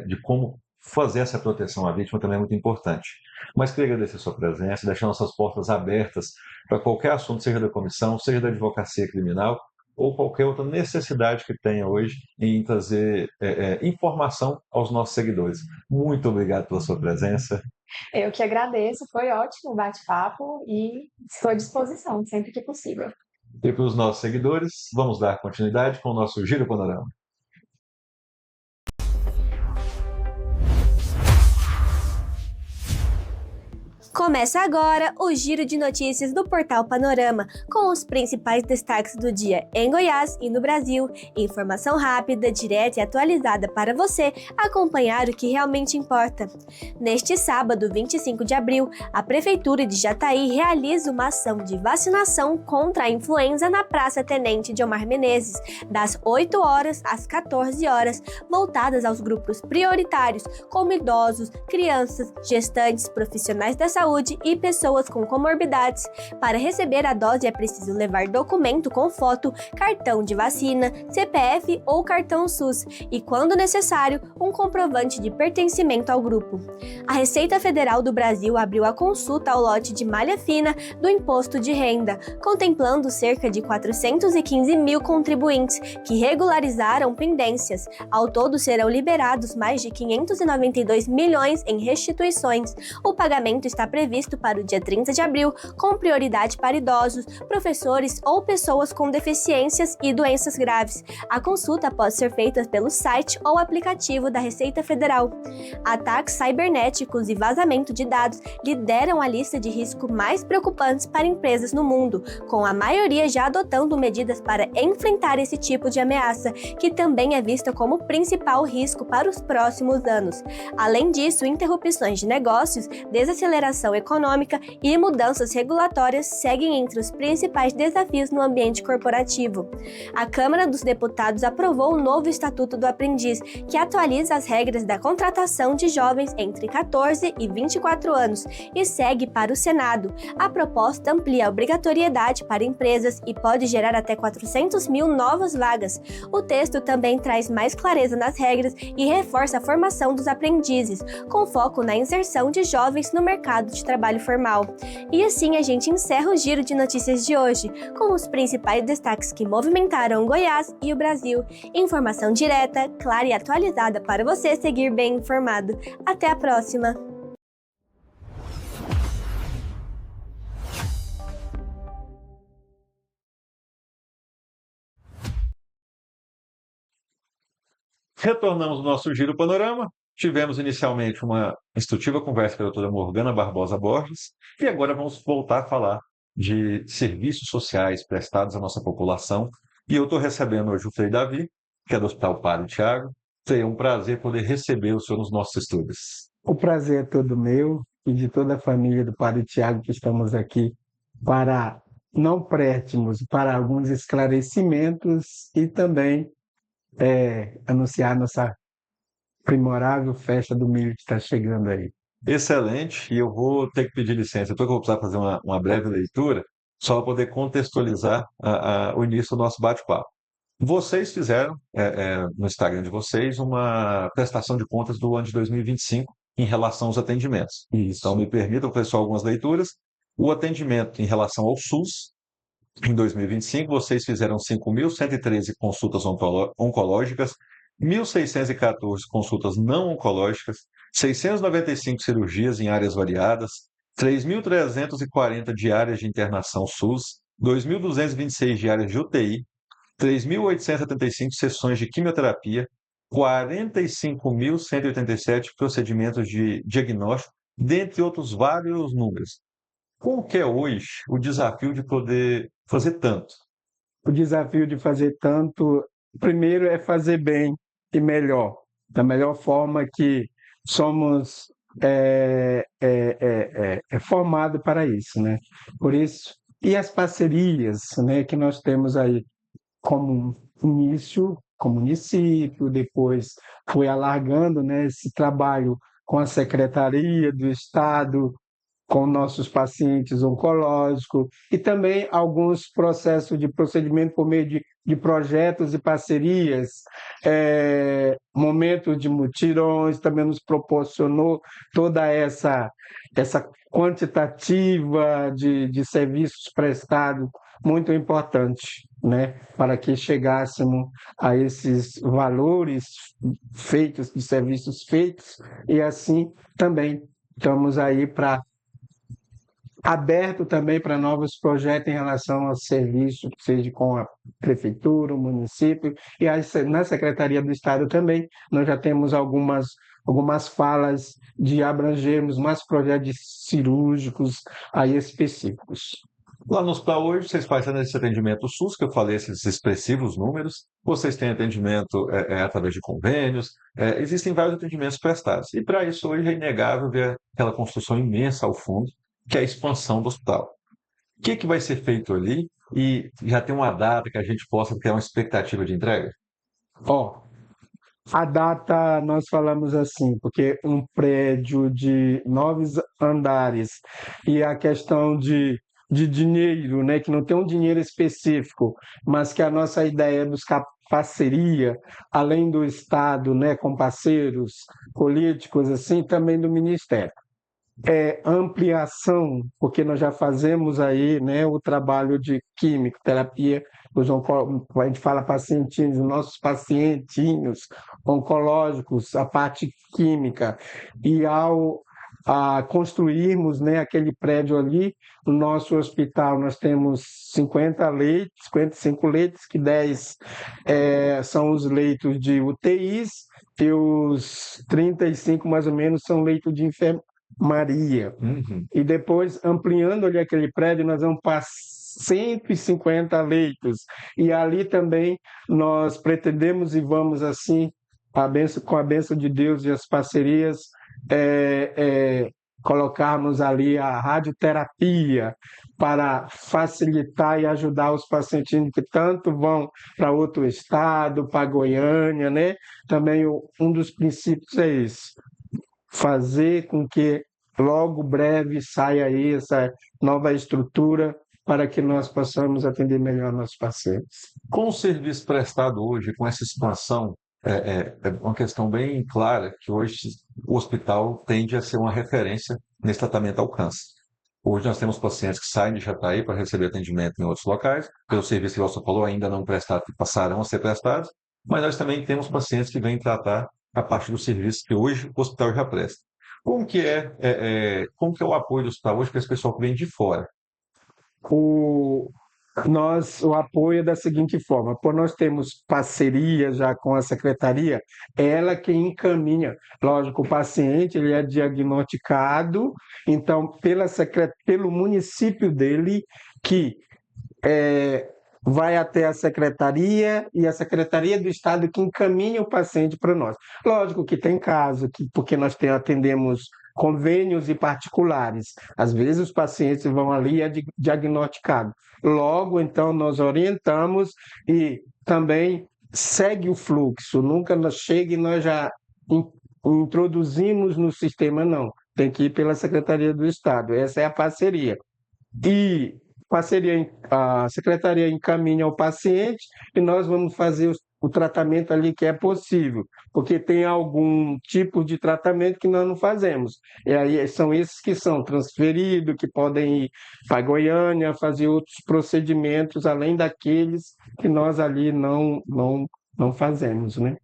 de como fazer essa proteção à vítima também é muito importante. Mas queria agradecer a sua presença, deixar nossas portas abertas para qualquer assunto, seja da comissão, seja da advocacia criminal, ou qualquer outra necessidade que tenha hoje em trazer informação aos nossos seguidores. Muito obrigado pela sua presença. Eu que agradeço, foi ótimo o bate-papo e estou à disposição sempre que possível. E para os nossos seguidores, vamos dar continuidade com o nosso Giro Panorama. Começa agora o giro de notícias do Portal Panorama, com os principais destaques do dia em Goiás e no Brasil. Informação rápida, direta e atualizada para você acompanhar o que realmente importa. Neste sábado, 25 de abril, a Prefeitura de Jataí realiza uma ação de vacinação contra a influenza na Praça Tenente Diomar Menezes, das 8 horas às 14 horas, voltadas aos grupos prioritários, como idosos, crianças, gestantes, profissionais da saúde e pessoas com comorbidades. Para receber a dose é preciso levar documento com foto, cartão de vacina, CPF ou cartão SUS e, quando necessário, um comprovante de pertencimento ao grupo. A Receita Federal do Brasil abriu a consulta ao lote de malha fina do imposto de renda, contemplando cerca de 415 mil contribuintes que regularizaram pendências. Ao todo serão liberados mais de 592 milhões em restituições. O pagamento está previsto para o dia 30 de abril, com prioridade para idosos, professores ou pessoas com deficiências e doenças graves. A consulta pode ser feita pelo site ou aplicativo da Receita Federal. Ataques cibernéticos e vazamento de dados lideram a lista de risco mais preocupantes para empresas no mundo, com a maioria já adotando medidas para enfrentar esse tipo de ameaça, que também é vista como principal risco para os próximos anos. Além disso, interrupções de negócios, desaceleração econômica e mudanças regulatórias seguem entre os principais desafios no ambiente corporativo. A Câmara dos Deputados aprovou o novo Estatuto do Aprendiz, que atualiza as regras da contratação de jovens entre 14 e 24 anos e segue para o Senado. A proposta amplia a obrigatoriedade para empresas e pode gerar até 400 mil novas vagas. O texto também traz mais clareza nas regras e reforça a formação dos aprendizes, com foco na inserção de jovens no mercado de trabalho formal. E assim a gente encerra o giro de notícias de hoje, com os principais destaques que movimentaram Goiás e o Brasil. Informação direta, clara e atualizada para você seguir bem informado. Até a próxima! Retornamos ao nosso Giro Panorama. Tivemos inicialmente uma instrutiva conversa com a doutora Morgana Barbosa Borges e agora vamos voltar a falar de serviços sociais prestados à nossa população. E eu estou recebendo hoje o Frei Davi, que é do Hospital Padre Tiago. Frei, é um prazer poder receber o senhor nos nossos estúdios. O prazer é todo meu e de toda a família do Padre Tiago que estamos aqui para não prétimos para alguns esclarecimentos e também anunciar nossa memorável festa do milho que está chegando aí. Excelente, e eu vou ter que pedir licença, depois que eu vou precisar fazer uma breve leitura, só para poder contextualizar o início do nosso bate-papo. Vocês fizeram, no Instagram de vocês, uma prestação de contas do ano de 2025 em relação aos atendimentos. Isso. Então, me permitam fazer só algumas leituras. O atendimento em relação ao SUS, em 2025, vocês fizeram 5.113 consultas oncológicas, 1.614 consultas não oncológicas, 695 cirurgias em áreas variadas, 3.340 diárias de internação SUS, 2.226 diárias de UTI, 3.875 sessões de quimioterapia, 45.187 procedimentos de diagnóstico, dentre outros vários números. Qual que é hoje o desafio de poder fazer tanto? O desafio de fazer tanto, primeiro, é fazer bem e melhor, da melhor forma que somos formados para isso, né? Por isso, e as parcerias, né, que nós temos aí como início, com o município, depois foi alargando, né, esse trabalho com a Secretaria do Estado, com nossos pacientes oncológicos e também alguns processos de procedimento por meio de projetos e parcerias, momentos de mutirões, também nos proporcionou toda essa quantitativa de serviços prestados, muito importante, né, para que chegássemos a esses valores feitos, de serviços feitos, e assim também estamos aí aberto também para novos projetos em relação ao serviço, seja com a prefeitura, o município, e na Secretaria do Estado também, nós já temos algumas falas de abrangermos mais projetos cirúrgicos aí específicos. Lá no hospital hoje, vocês fazem esse atendimento SUS, que eu falei, esses expressivos números, vocês têm atendimento através de convênios, existem vários atendimentos prestados. E para isso hoje é inegável ver aquela construção imensa ao fundo, que é a expansão do hospital. O que vai ser feito ali? E já tem uma data que a gente possa ter uma expectativa de entrega? A data nós falamos assim, porque um prédio de 9 andares e a questão de dinheiro, né, que não tem um dinheiro específico, mas que a nossa ideia é buscar parceria, além do Estado, né, com parceiros políticos, assim, também do Ministério. Ampliação, porque nós já fazemos aí, né, o trabalho de quimioterapia, a gente fala pacientinhos, nossos pacientinhos oncológicos, a parte química, e ao construirmos, né, aquele prédio ali, no nosso hospital nós temos 50 leitos, 55 leitos, que 10 são os leitos de UTIs, e os 35 mais ou menos são leitos de enfermagem. E depois, ampliando ali aquele prédio, nós vamos para 150 leitos. E ali também nós pretendemos e vamos assim, com a bênção de Deus e as parcerias, colocarmos ali a radioterapia para facilitar e ajudar os pacientes que tanto vão para outro estado, para Goiânia, né? Também um dos princípios é esse: fazer com que logo breve saia aí essa nova estrutura para que nós possamos atender melhor nossos pacientes. Com o serviço prestado hoje, com essa expansão, é uma questão bem clara que hoje o hospital tende a ser uma referência nesse tratamento ao câncer. Hoje nós temos pacientes que saem de Jataí para receber atendimento em outros locais, pelo serviço que você falou, ainda não prestado, passarão a ser prestados, mas nós também temos pacientes que vêm tratar a partir do serviço que hoje o hospital já presta. Como que é o apoio do hospital hoje para esse pessoal que vem de fora? O apoio é da seguinte forma: por nós temos parceria já com a secretaria, ela quem encaminha. Lógico, o paciente ele é diagnosticado, então pelo município dele, que vai até a secretaria, e a Secretaria do Estado que encaminha o paciente para nós. Lógico que tem caso, porque nós atendemos convênios e particulares. Às vezes os pacientes vão ali e é diagnosticado. Logo, então, nós orientamos e também segue o fluxo. Nunca chega e nós já introduzimos no sistema, não. Tem que ir pela Secretaria do Estado. Essa é a parceria. E a secretaria encaminha ao paciente e nós vamos fazer o tratamento ali que é possível, porque tem algum tipo de tratamento que nós não fazemos. E aí são esses que são transferidos, que podem ir para Goiânia, fazer outros procedimentos, além daqueles que nós ali não fazemos, né?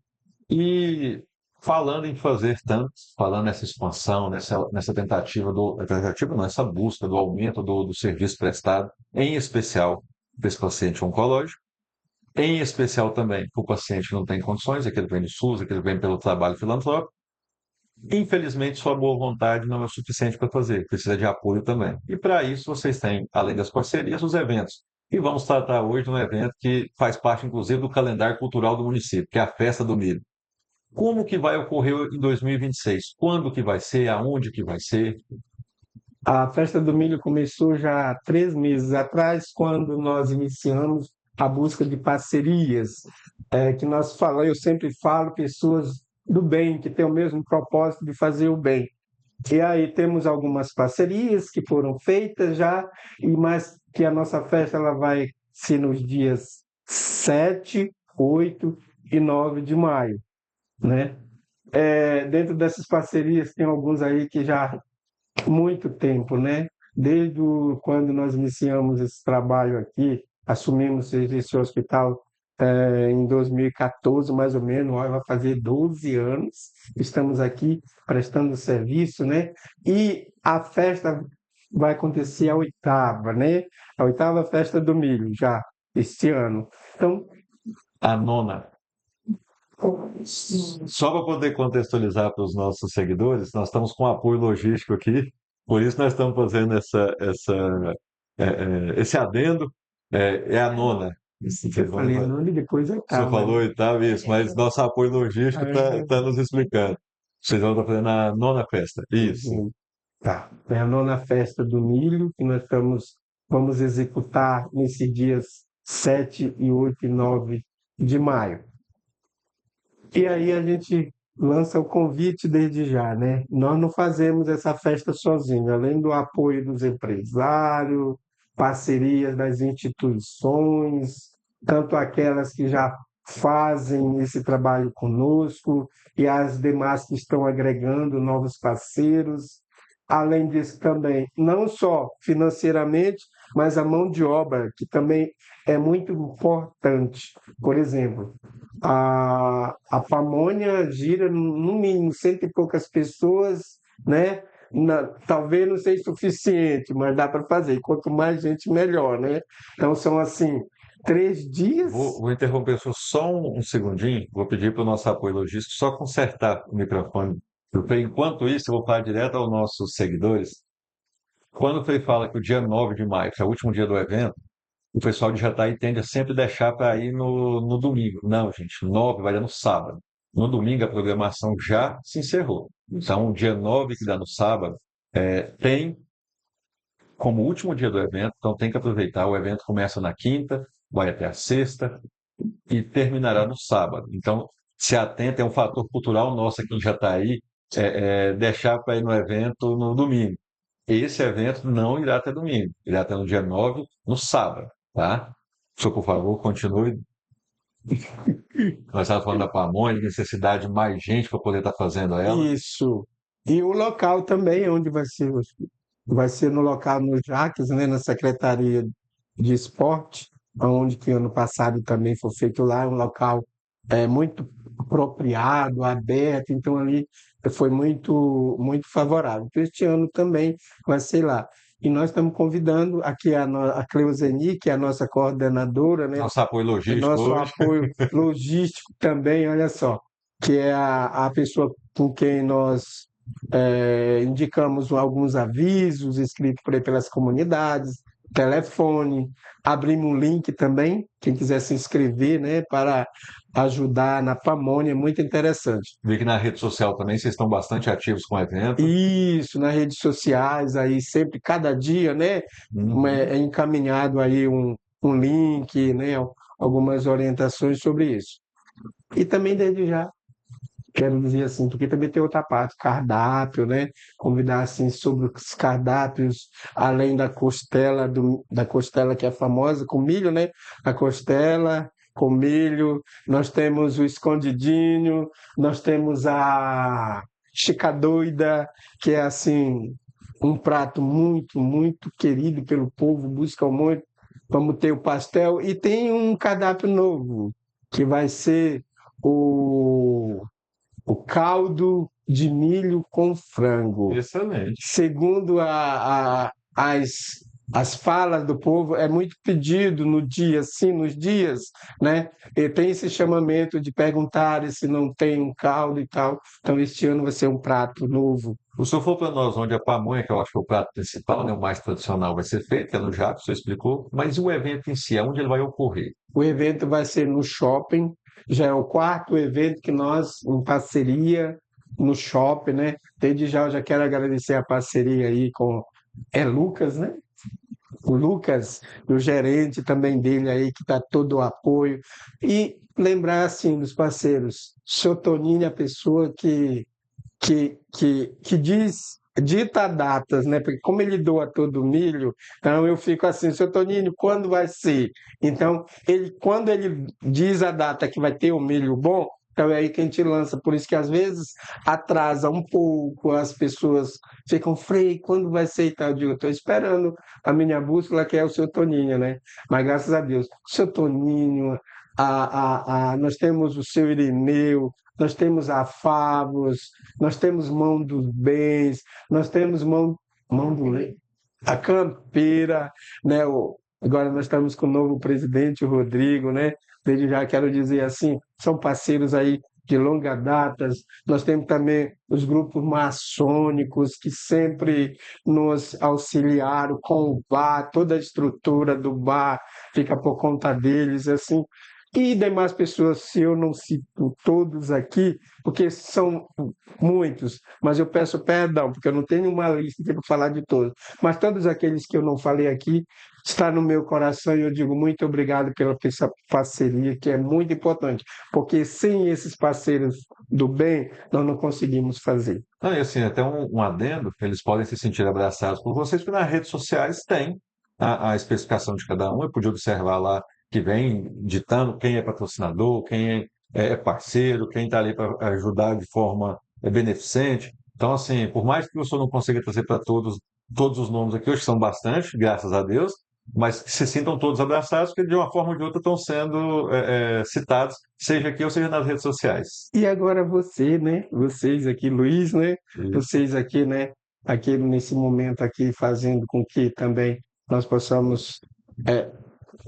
E falando em fazer tanto, falando nessa expansão, nessa tentativa não, essa busca do aumento do serviço prestado, em especial para esse paciente oncológico, em especial também para o paciente que não tem condições, aquele que vem do SUS, aquele que vem pelo trabalho filantrópico. Infelizmente, sua boa vontade não é o suficiente para fazer, precisa de apoio também. E para isso, vocês têm, além das parcerias, os eventos. E vamos tratar hoje de um evento que faz parte, inclusive, do calendário cultural do município, que é a Festa do Milho. Como que vai ocorrer em 2026? Quando que vai ser? Aonde que vai ser? A Festa do Milho começou já há 3 meses atrás, quando nós iniciamos a busca de parcerias, que nós falamos, eu sempre falo, pessoas do bem, que têm o mesmo propósito de fazer o bem. E aí temos algumas parcerias que foram feitas já, mas que a nossa festa ela vai ser nos dias 7, 8 e 9 de maio, né? Dentro dessas parcerias tem alguns aí que já há muito tempo, né? Desde quando nós iniciamos esse trabalho aqui, assumimos esse hospital em 2014, mais ou menos, vai fazer 12 anos, estamos aqui prestando serviço, né? E a festa vai acontecer a 8ª, né? A 8ª festa do milho, já, este ano. Então, A nona. Só para poder contextualizar para os nossos seguidores, nós estamos com apoio logístico aqui, por isso nós estamos fazendo esse adendo. É a nona. eu falei nome e depois O senhor 8ª, falou né? e tal, isso, mas nosso apoio logístico está nos explicando. Vocês vão estar fazendo a nona festa. Isso. Tá. É a 9ª festa do milho que nós vamos executar nesses dias 7 e 8 e 9 de maio. E aí a gente lança o convite desde já, né? Nós não fazemos essa festa sozinhos, além do apoio dos empresários, parcerias das instituições, tanto aquelas que já fazem esse trabalho conosco e as demais que estão agregando novos parceiros. Além disso também, não só financeiramente, mas a mão de obra, que também é muito importante. Por exemplo, a pamonha gira no mínimo 100 e poucas pessoas, né? Talvez não seja suficiente, mas dá para fazer. Quanto mais gente, melhor, né? Então são assim 3 dias. Vou interromper só um segundinho, vou pedir para o nosso apoio logístico só consertar o microfone. Porque, enquanto isso, eu vou falar direto aos nossos seguidores. Quando o Frei fala que o dia 9 de maio, que é o último dia do evento, o pessoal de Jataí tende a sempre deixar para ir no domingo. Não, gente, 9 vai dar no sábado. No domingo a programação já se encerrou. Então, o dia 9, que dá no sábado, tem como último dia do evento, então tem que aproveitar. O evento começa na quinta, vai até a sexta e terminará no sábado. Então, se atenta, é um fator cultural nosso aqui em Jataí, deixar para ir no evento no domingo. Esse evento não irá até domingo, irá até no dia 9, no sábado, tá? O senhor, por favor, continue. Nós estávamos falando da pamonha, de necessidade de mais gente para poder estar fazendo ela. Isso. E o local também, onde vai ser no local no Jaques, né, na Secretaria de Esporte, onde que ano passado também foi feito lá, um local muito apropriado, aberto, então ali foi muito, muito favorável. Então, este ano também vai ser lá. E nós estamos convidando aqui a Cleuzeni, que é a nossa coordenadora, né? Nosso apoio logístico Nosso hoje. apoio logístico também, olha só, que é a pessoa com quem nós indicamos alguns avisos escritos por aí pelas comunidades, telefone, abrimos um link também, quem quiser se inscrever, né, para ajudar na pamonha, é muito interessante. Vi que na rede social também vocês estão bastante ativos com o evento. Isso, nas redes sociais, aí sempre, cada dia, né, é encaminhado aí um link, né, algumas orientações sobre isso. E também desde já, quero dizer assim, porque também tem outra parte, cardápio, né, convidar assim sobre os cardápios, além da costela, da costela que é famosa, com milho, né, a costela com milho, nós temos o escondidinho, nós temos a chica doida, que é assim um prato muito, muito querido pelo povo, busca muito. Vamos ter o pastel e tem um cardápio novo, que vai ser o caldo de milho com frango. Excelente. Segundo as falas do povo, é muito pedido no dia, sim, nos dias, né? E tem esse chamamento de perguntar se não tem um caldo e tal. Então, este ano vai ser um prato novo. O senhor falou para nós onde a pamonha, que eu acho que é o prato principal, né, o mais tradicional, vai ser feito, que é no Jato, o senhor explicou, mas o evento em si, onde ele vai ocorrer? O evento vai ser no shopping, já é o quarto evento que nós, em parceria no shopping, né? Desde já eu já quero agradecer a parceria aí com Lucas, né? O Lucas, o gerente também dele aí, que está todo o apoio. E lembrar, assim, dos parceiros, seu Toninho é a pessoa que dita datas, né? Porque como ele doa todo o milho, então eu fico assim, seu Toninho, quando vai ser? Então, quando ele diz a data que vai ter o milho bom, então é aí que a gente lança. Por isso que às vezes atrasa um pouco, as pessoas ficam, Frei, quando vai ser e tal? Eu digo, estou esperando a minha bússola, que é o seu Toninho, né? Mas graças a Deus, o seu Toninho, nós temos o seu Irineu, nós temos a Favos, nós temos Mão dos Bens, nós temos Mão do Leite, a Campeira, né? Agora nós estamos com o novo presidente, o Rodrigo, né? Desde já quero dizer assim, são parceiros aí de longa data. Nós temos também os grupos maçônicos que sempre nos auxiliaram com o bar, toda a estrutura do bar fica por conta deles, assim. E demais pessoas, se eu não cito todos aqui, porque são muitos, mas eu peço perdão, porque eu não tenho uma lista para falar de todos. Mas todos aqueles que eu não falei aqui, está no meu coração e eu digo muito obrigado pela essa parceria, que é muito importante, porque sem esses parceiros do bem, nós não conseguimos fazer. Não, e assim, até um adendo, eles podem se sentir abraçados por vocês, porque nas redes sociais tem a especificação de cada um, eu pude observar lá que vem ditando quem é patrocinador, quem é parceiro, quem está ali para ajudar de forma beneficente. Então, assim, por mais que o senhor não consiga trazer para todos os nomes aqui, hoje são bastante, graças a Deus, mas que se sintam todos abraçados, porque de uma forma ou de outra estão sendo citados, seja aqui ou seja nas redes sociais. E agora você, né? Vocês aqui, Luiz, né? Vocês aqui, né? Aqui nesse momento aqui, fazendo com que também nós possamos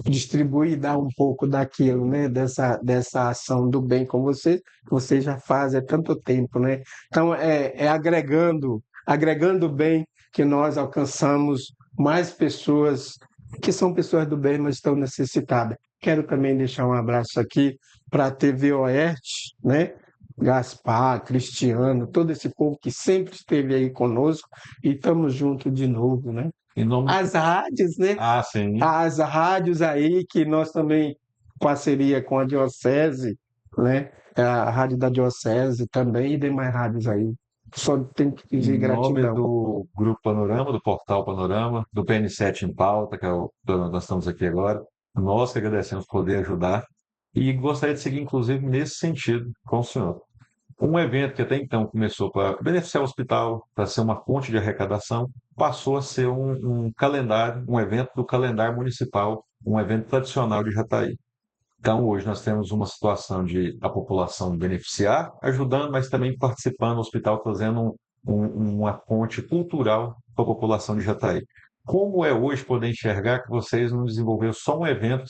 distribuir e dar um pouco daquilo, né? Dessa ação do bem com você já faz há tanto tempo, né? Então, agregando bem que nós alcançamos mais pessoas que são pessoas do bem, mas estão necessitadas. Quero também deixar um abraço aqui para a TV Oeste, né? Gaspar, Cristiano, todo esse povo que sempre esteve aí conosco e estamos juntos de novo, né? As rádios, né? Ah, sim. As rádios aí que nós também, parceria com a Diocese, né? A rádio da Diocese também e demais rádios aí. Só tem que pedir Em nome gratidão. do Grupo Panorama, do Portal Panorama, do PN7 em Pauta, que é o que nós estamos aqui agora, nós que agradecemos poder ajudar e gostaria de seguir, inclusive, nesse sentido com o senhor. Um evento que até então começou para beneficiar o hospital, para ser uma fonte de arrecadação, passou a ser um calendário, um evento do calendário municipal, um evento tradicional de Jataí. Então, hoje nós temos uma situação de a população beneficiar, ajudando, mas também participando do hospital, trazendo uma fonte cultural para a população de Jataí. Como é hoje poder enxergar que vocês não desenvolveram só um evento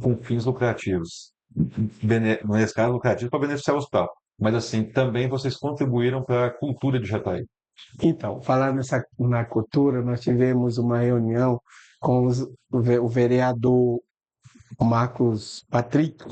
com fins lucrativos, nesse caso, lucrativo para beneficiar o hospital, mas assim, também vocês contribuíram para a cultura de Jataí. Então, falando na cultura, nós tivemos uma reunião com o vereador Marcos Patrick.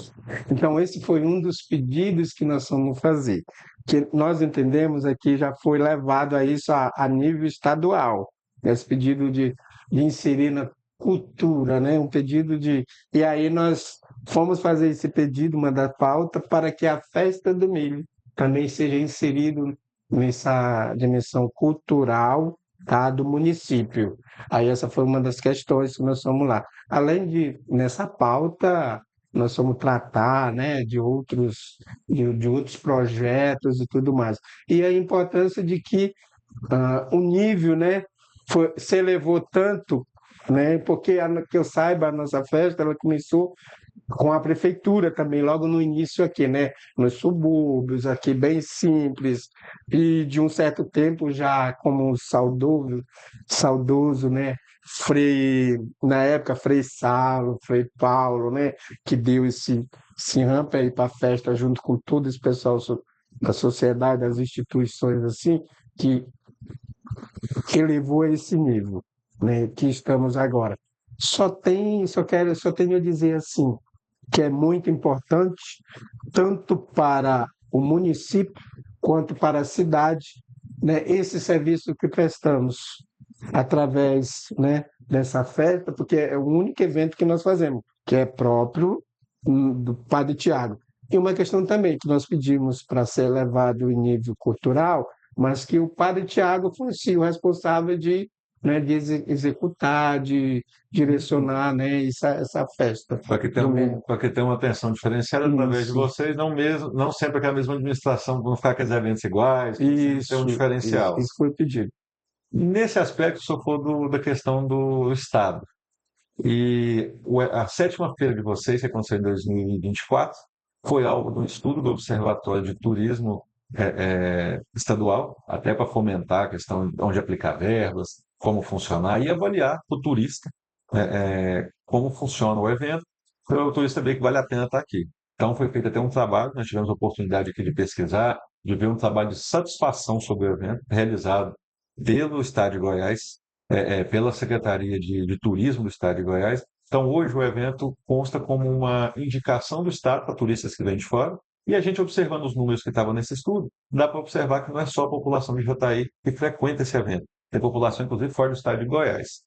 Então, esse foi um dos pedidos que nós vamos fazer, que nós entendemos aqui já foi levado a isso a nível estadual, esse pedido de inserir na cultura, né? Um pedido de... E aí nós fomos fazer esse pedido, mandar pauta, para que a festa do milho também seja inserido nessa dimensão cultural, tá, do município. Aí essa foi uma das questões que nós fomos lá. Além de, nessa pauta, nós vamos tratar, né, de outros projetos e tudo mais. E a importância de que o nível, né, se elevou tanto, né, porque, que eu saiba, a nossa festa ela começou com a prefeitura também, logo no início aqui, né, nos subúrbios, aqui bem simples, e de um certo tempo já como saudoso, né, na época, Frei Saulo, Frei Paulo, né, que deu esse rampa aí para a festa, junto com todo esse pessoal da sociedade, das instituições, assim, que elevou a esse nível, né, que estamos agora. Só tenho a dizer assim, que é muito importante, tanto para o município quanto para a cidade, né, esse serviço que prestamos através, né, dessa festa, porque é o único evento que nós fazemos, que é próprio do Padre Tiago. E uma questão também que nós pedimos para ser levado em nível cultural, mas que o Padre Tiago fosse o responsável de, né, de executar, de direcionar, né, essa festa. Para que tenha uma atenção diferenciada através de Isso, vocês, não sempre aquela mesma administração, não ficar aqueles eventos iguais, precisa ter um diferencial. isso foi pedido. Nesse aspecto, o senhor falou da questão do Estado. E a sétima feira de vocês, que aconteceu em 2024, foi alvo de um estudo do Observatório de Turismo estadual, até para fomentar a questão de onde aplicar verbas, como funcionar e avaliar o turista como funciona o evento, para o turista ver que vale a pena estar aqui. Então, foi feito até um trabalho, nós tivemos a oportunidade aqui de pesquisar, de ver um trabalho de satisfação sobre o evento, realizado pelo Estado de Goiás, pela Secretaria de Turismo do Estado de Goiás. Então, hoje o evento consta como uma indicação do Estado para turistas que vêm de fora, e a gente observando os números que estavam nesse estudo, dá para observar que não é só a população de Jataí que frequenta esse evento, tem população, inclusive, fora do Estado de Goiás.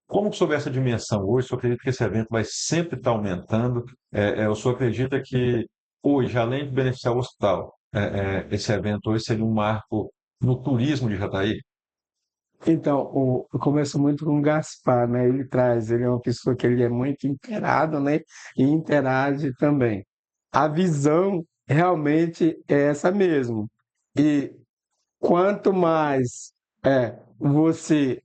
Como sobre essa dimensão hoje, o senhor acredita que esse evento vai sempre estar aumentando? O senhor acredita que hoje, além de beneficiar o hospital, esse evento hoje seria um marco no turismo de Jataí? Então, eu começo muito com o Gaspar, né? Ele é uma pessoa que ele é muito inteirado, né? E interage também. A visão realmente é essa mesmo. E quanto mais você,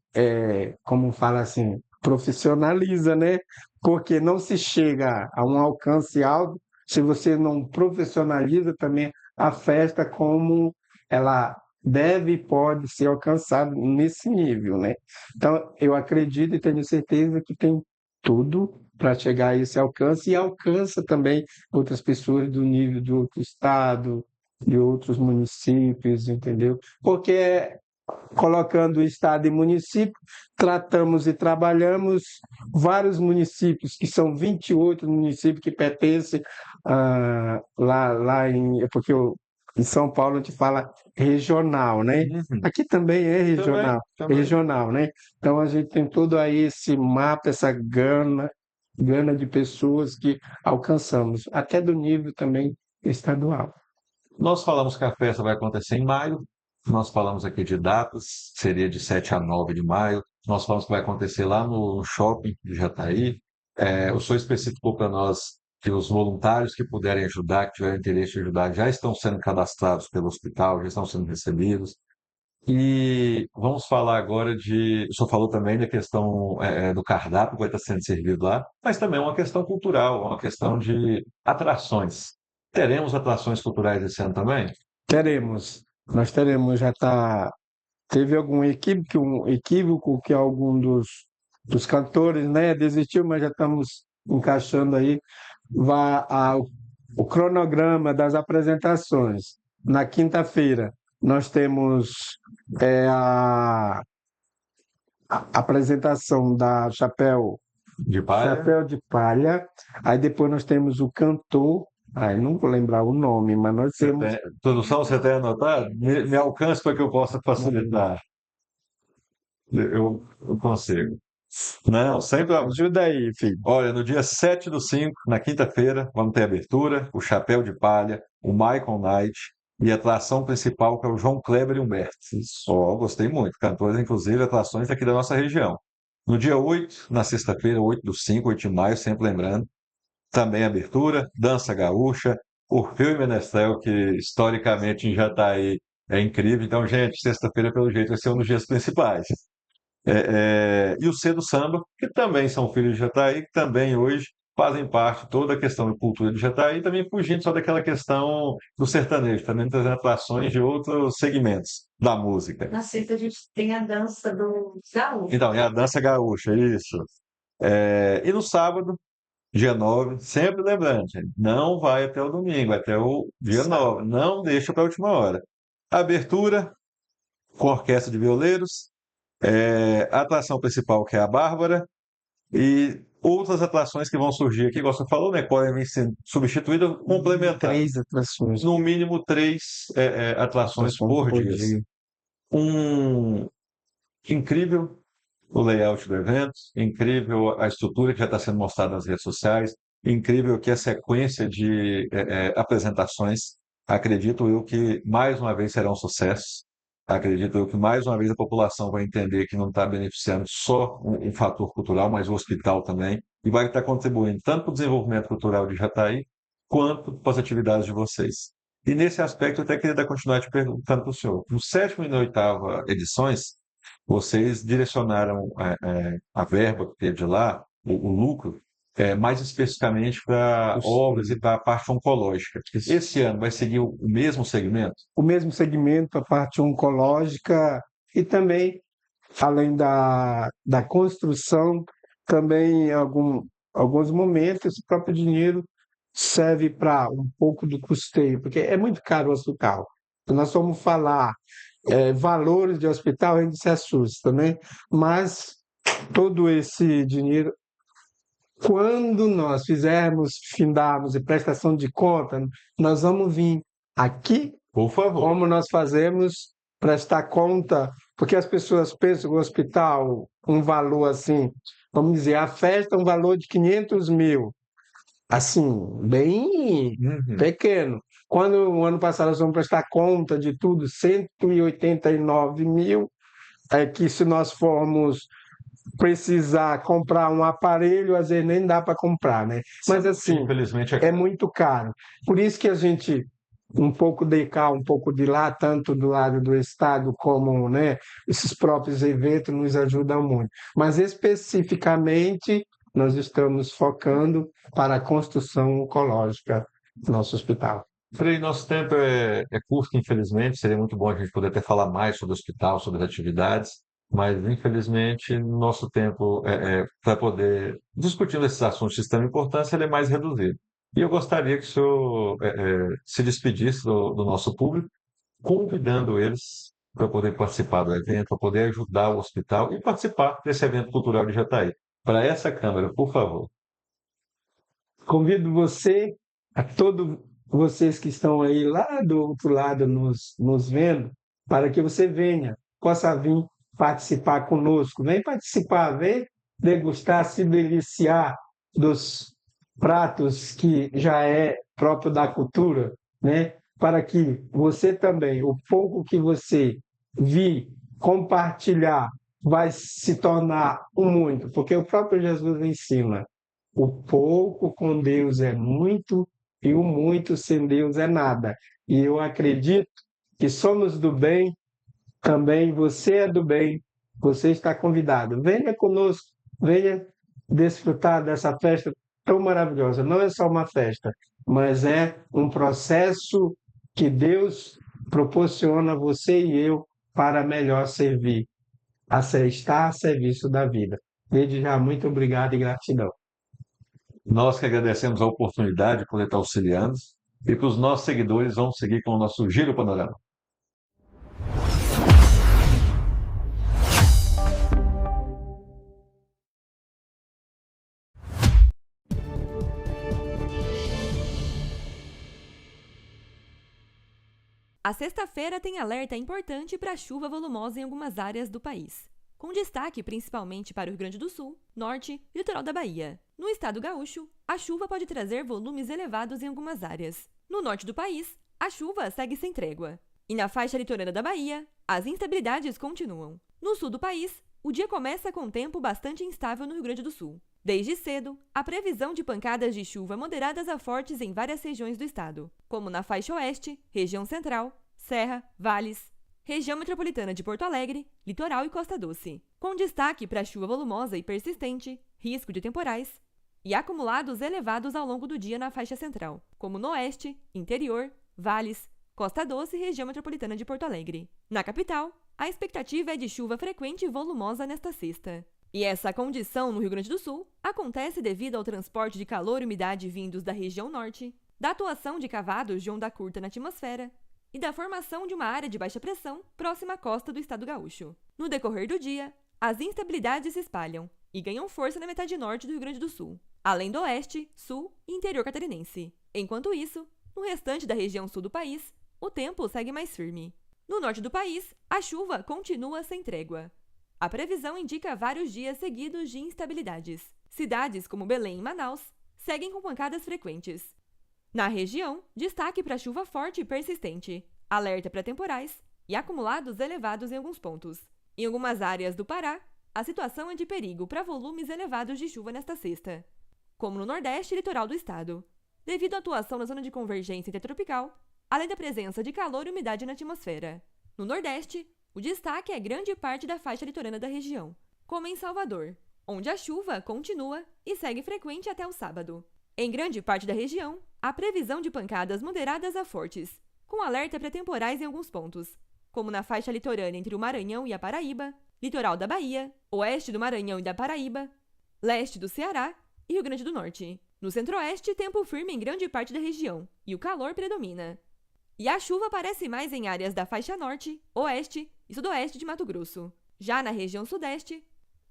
como fala assim, profissionaliza, né? Porque não se chega a um alcance alto se você não profissionaliza também a festa como ela deve e pode ser alcançada nesse nível, né? Então, eu acredito e tenho certeza que tem tudo para chegar a esse alcance e alcança também outras pessoas do nível de outro estado, de outros municípios, entendeu? Porque colocando o estado e município, tratamos e trabalhamos vários municípios, que são 28 municípios que pertencem lá em... Porque em São Paulo a gente fala regional, né? Uhum. Aqui também é regional, Também. regional, né? Então a gente tem todo aí esse mapa, essa gana de pessoas que alcançamos, até do nível também estadual. Nós falamos que a festa vai acontecer em maio, nós falamos aqui de datas, seria de 7 a 9 de maio, nós falamos que vai acontecer lá no shopping de Jataí. O senhor especificou para nós que os voluntários que puderem ajudar, que tiverem interesse em ajudar, já estão sendo cadastrados pelo hospital, já estão sendo recebidos. E vamos falar agora o senhor falou também da questão do cardápio que vai estar sendo servido lá, mas também é uma questão cultural, uma questão de atrações. Teremos atrações culturais esse ano também? Nós teremos, teve algum equívoco que algum dos cantores, né, desistiu, mas já estamos encaixando aí o cronograma das apresentações. Na quinta-feira, nós temos a a apresentação da De palha. Chapéu de Palha. Aí depois nós temos o cantor, aí não vou lembrar o nome, mas nós temos. Produção, você tem anotado? Me alcance para que eu possa facilitar. Eu consigo. Não, sempre. Ajuda aí, filho. Olha, no dia 7/5, na quinta-feira, vamos ter abertura, o Chapéu de Palha, o Michael Knight e a atração principal, que é o João Kleber e Humberto. Ó, gostei muito. Cantores, inclusive, atrações aqui da nossa região. No dia 8, na sexta-feira, 8/5, 8 de maio, sempre lembrando, também abertura, dança gaúcha, Orfeu e Menestrel, que historicamente em Jataí é incrível. Então, gente, sexta-feira, pelo jeito, vai ser um dos dias principais. E o Cedo Samba, que também são filhos de Jataí, que também hoje fazem parte de toda a questão da cultura de Jataí, também fugindo só daquela questão do sertanejo, também trazendo atrações de outros segmentos da música. Na sexta a gente tem a dança do gaúcho. Então, é a dança gaúcha, isso. E no sábado, dia 9, sempre lembrando, gente, não vai até o domingo, até o dia 9, não deixa para a última hora. Abertura com orquestra de violeiros, a atração principal, que é a Bárbara, e outras atrações que vão surgir aqui, igual você falou, né? Podem vir sendo substituídas, complementar. 3 atrações. No mínimo 3 atrações por dia. Incrível o layout do evento, incrível a estrutura que já está sendo mostrada nas redes sociais, incrível que a sequência de apresentações, acredito eu que mais uma vez será um sucesso. Acredito eu que mais uma vez a população vai entender que não está beneficiando só um fator cultural, mas o hospital também, e vai estar contribuindo tanto para o desenvolvimento cultural de Jataí, quanto para as atividades de vocês. E nesse aspecto, eu até queria continuar te perguntando para o senhor. No 7ª e na 8ª edições, vocês direcionaram a verba que teve de lá, o lucro, mais especificamente para obras e para a parte oncológica. Esse ano vai seguir o mesmo segmento? O mesmo segmento, a parte oncológica e também, além da construção, também em alguns momentos, o próprio dinheiro serve para um pouco do custeio, porque é muito caro o hospital. Se nós vamos falar valores de hospital, a gente se assusta, né? Mas todo esse dinheiro, quando nós findarmos e prestação de conta, nós vamos vir aqui, Por favor. como nós fazemos prestar conta, porque as pessoas pensam que o hospital, um valor assim, vamos dizer, a festa um valor de 500 mil, assim, bem pequeno. Quando o ano passado nós vamos prestar conta de tudo, 189 mil, que se nós formos precisar comprar um aparelho, às vezes nem dá para comprar, né? Mas assim, Infelizmente, é muito caro. Por isso que a gente, um pouco de cá, um pouco de lá, tanto do lado do Estado como, né, esses próprios eventos nos ajudam muito. Mas especificamente, nós estamos focando para a construção oncológica do nosso hospital. Frei, nosso tempo é curto, infelizmente. Seria muito bom a gente poder até falar mais sobre o hospital, sobre as atividades, mas infelizmente nosso tempo para poder discutir esses assuntos de extrema importância ele é mais reduzido. E eu gostaria que o senhor se despedisse do nosso público, convidando eles para poder participar do evento, para poder ajudar o hospital e participar desse evento cultural de Jataí. Para essa câmera, por favor. Convido você, a todos vocês que estão aí lá do outro lado nos vendo, para que você possa vir participar conosco. Vem participar, vem degustar, se deliciar dos pratos que já é próprio da cultura, né? Para que você também, o pouco que você vir compartilhar, vai se tornar um muito, porque o próprio Jesus ensina: o pouco com Deus é muito e o muito sem Deus é nada. E eu acredito que somos do bem, também você é do bem, você está convidado. Venha conosco, venha desfrutar dessa festa tão maravilhosa. Não é só uma festa, mas é um processo que Deus proporciona a você e eu para melhor servir, estar a serviço da vida. Desde já, muito obrigado e gratidão. Nós que agradecemos a oportunidade de poder estar auxiliando e que os nossos seguidores vão seguir com o nosso Giro Panorama. A sexta-feira tem alerta importante para chuva volumosa em algumas áreas do país, com destaque principalmente para o Rio Grande do Sul, Norte e litoral da Bahia. No estado gaúcho, a chuva pode trazer volumes elevados em algumas áreas. No norte do país, a chuva segue sem trégua. E na faixa litorânea da Bahia, as instabilidades continuam. No sul do país, o dia começa com tempo bastante instável no Rio Grande do Sul. Desde cedo, a previsão de pancadas de chuva moderadas a fortes em várias regiões do estado, como na faixa oeste, região central, serra, vales, região metropolitana de Porto Alegre, litoral e Costa Doce, com destaque para chuva volumosa e persistente, risco de temporais e acumulados elevados ao longo do dia na faixa central, como no oeste, interior, vales, Costa Doce e região metropolitana de Porto Alegre. Na capital, a expectativa é de chuva frequente e volumosa nesta sexta. E essa condição no Rio Grande do Sul acontece devido ao transporte de calor e umidade vindos da região norte, da atuação de cavados de onda curta na atmosfera e da formação de uma área de baixa pressão próxima à costa do estado gaúcho. No decorrer do dia, as instabilidades se espalham e ganham força na metade norte do Rio Grande do Sul, além do oeste, sul e interior catarinense. Enquanto isso, no restante da região sul do país, o tempo segue mais firme. No norte do país, a chuva continua sem trégua. A previsão indica vários dias seguidos de instabilidades. Cidades como Belém e Manaus seguem com pancadas frequentes. Na região, destaque para chuva forte e persistente, alerta para temporais e acumulados elevados em alguns pontos. Em algumas áreas do Pará, a situação é de perigo para volumes elevados de chuva nesta sexta, como no nordeste e litoral do estado, devido à atuação na zona de convergência intertropical, além da presença de calor e umidade na atmosfera. No nordeste, o destaque é grande parte da faixa litorânea da região, como em Salvador, onde a chuva continua e segue frequente até o sábado. Em grande parte da região, há previsão de pancadas moderadas a fortes, com alerta para temporais em alguns pontos, como na faixa litorânea entre o Maranhão e a Paraíba, litoral da Bahia, oeste do Maranhão e da Paraíba, leste do Ceará e Rio Grande do Norte. No centro-oeste, tempo firme em grande parte da região, e o calor predomina. E a chuva aparece mais em áreas da faixa norte, oeste e sudoeste de Mato Grosso. Já na região sudeste,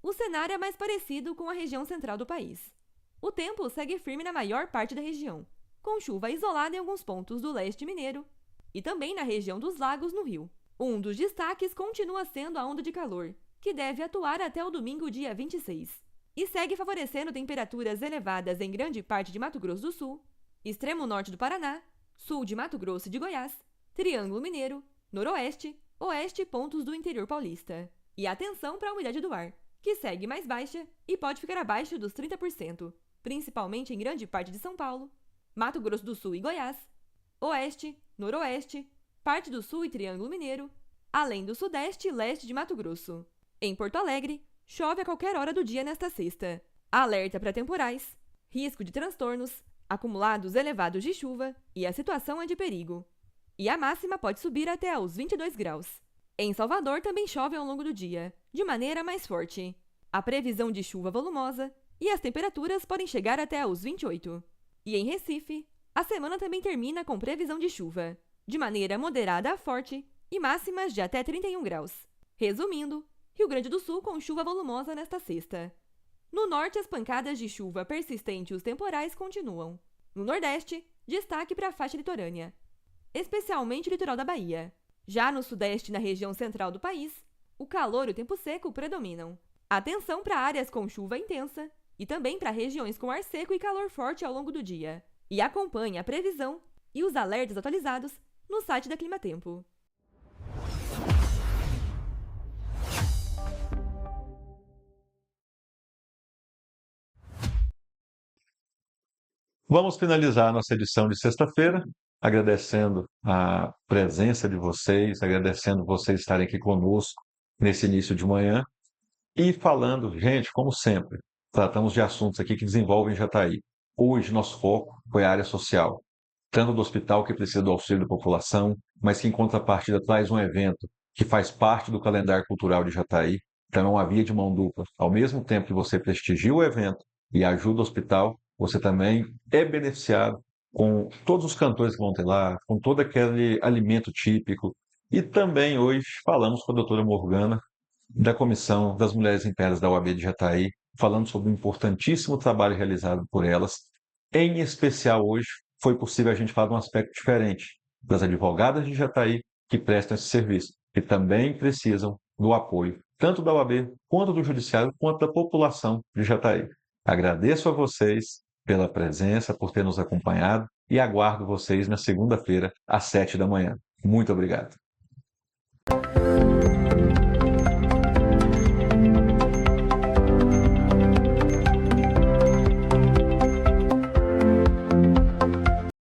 o cenário é mais parecido com a região central do país. O tempo segue firme na maior parte da região, com chuva isolada em alguns pontos do leste mineiro e também na região dos lagos no Rio. Um dos destaques continua sendo a onda de calor, que deve atuar até o domingo, dia 26, e segue favorecendo temperaturas elevadas em grande parte de Mato Grosso do Sul, extremo norte do Paraná, sul de Mato Grosso e de Goiás, Triângulo Mineiro, noroeste, oeste e pontos do interior paulista. E atenção para a umidade do ar, que segue mais baixa e pode ficar abaixo dos 30%, principalmente em grande parte de São Paulo, Mato Grosso do Sul e Goiás, oeste, noroeste, parte do sul e Triângulo Mineiro, além do sudeste e leste de Mato Grosso. Em Porto Alegre, chove a qualquer hora do dia nesta sexta. Alerta para temporais, risco de transtornos, acumulados elevados de chuva e a situação é de perigo. E a máxima pode subir até aos 22 graus. Em Salvador também chove ao longo do dia, de maneira mais forte. A previsão de chuva volumosa e as temperaturas podem chegar até aos 28. E em Recife, a semana também termina com previsão de chuva, de maneira moderada a forte e máximas de até 31 graus. Resumindo, Rio Grande do Sul com chuva volumosa nesta sexta. No norte, as pancadas de chuva persistente e os temporais continuam. No nordeste, destaque para a faixa litorânea, especialmente o litoral da Bahia. Já no sudeste e na região central do país, o calor e o tempo seco predominam. Atenção para áreas com chuva intensa e também para regiões com ar seco e calor forte ao longo do dia. E acompanhe a previsão e os alertas atualizados no site da Climatempo. Vamos finalizar a nossa edição de sexta-feira, agradecendo a presença de vocês, agradecendo vocês estarem aqui conosco nesse início de manhã e falando, gente, como sempre, tratamos de assuntos aqui que desenvolvem Jataí. Hoje, nosso foco foi a área social, tanto do hospital que precisa do auxílio da população, mas que em contrapartida traz um evento que faz parte do calendário cultural de Jataí, então é uma via de mão dupla. Ao mesmo tempo que você prestigia o evento e ajuda o hospital, você também é beneficiado com todos os cantores que vão ter lá, com todo aquele alimento típico. E também hoje falamos com a doutora Morgana, da Comissão das Mulheres Impérias da OAB de Jataí, falando sobre o importantíssimo trabalho realizado por elas. Em especial hoje, foi possível a gente falar de um aspecto diferente, das advogadas de Jataí que prestam esse serviço, que também precisam do apoio, tanto da OAB, quanto do Judiciário, quanto da população de Jataí. Agradeço a vocês pela presença, por ter nos acompanhado e aguardo vocês na segunda-feira, às 7 da manhã. Muito obrigado.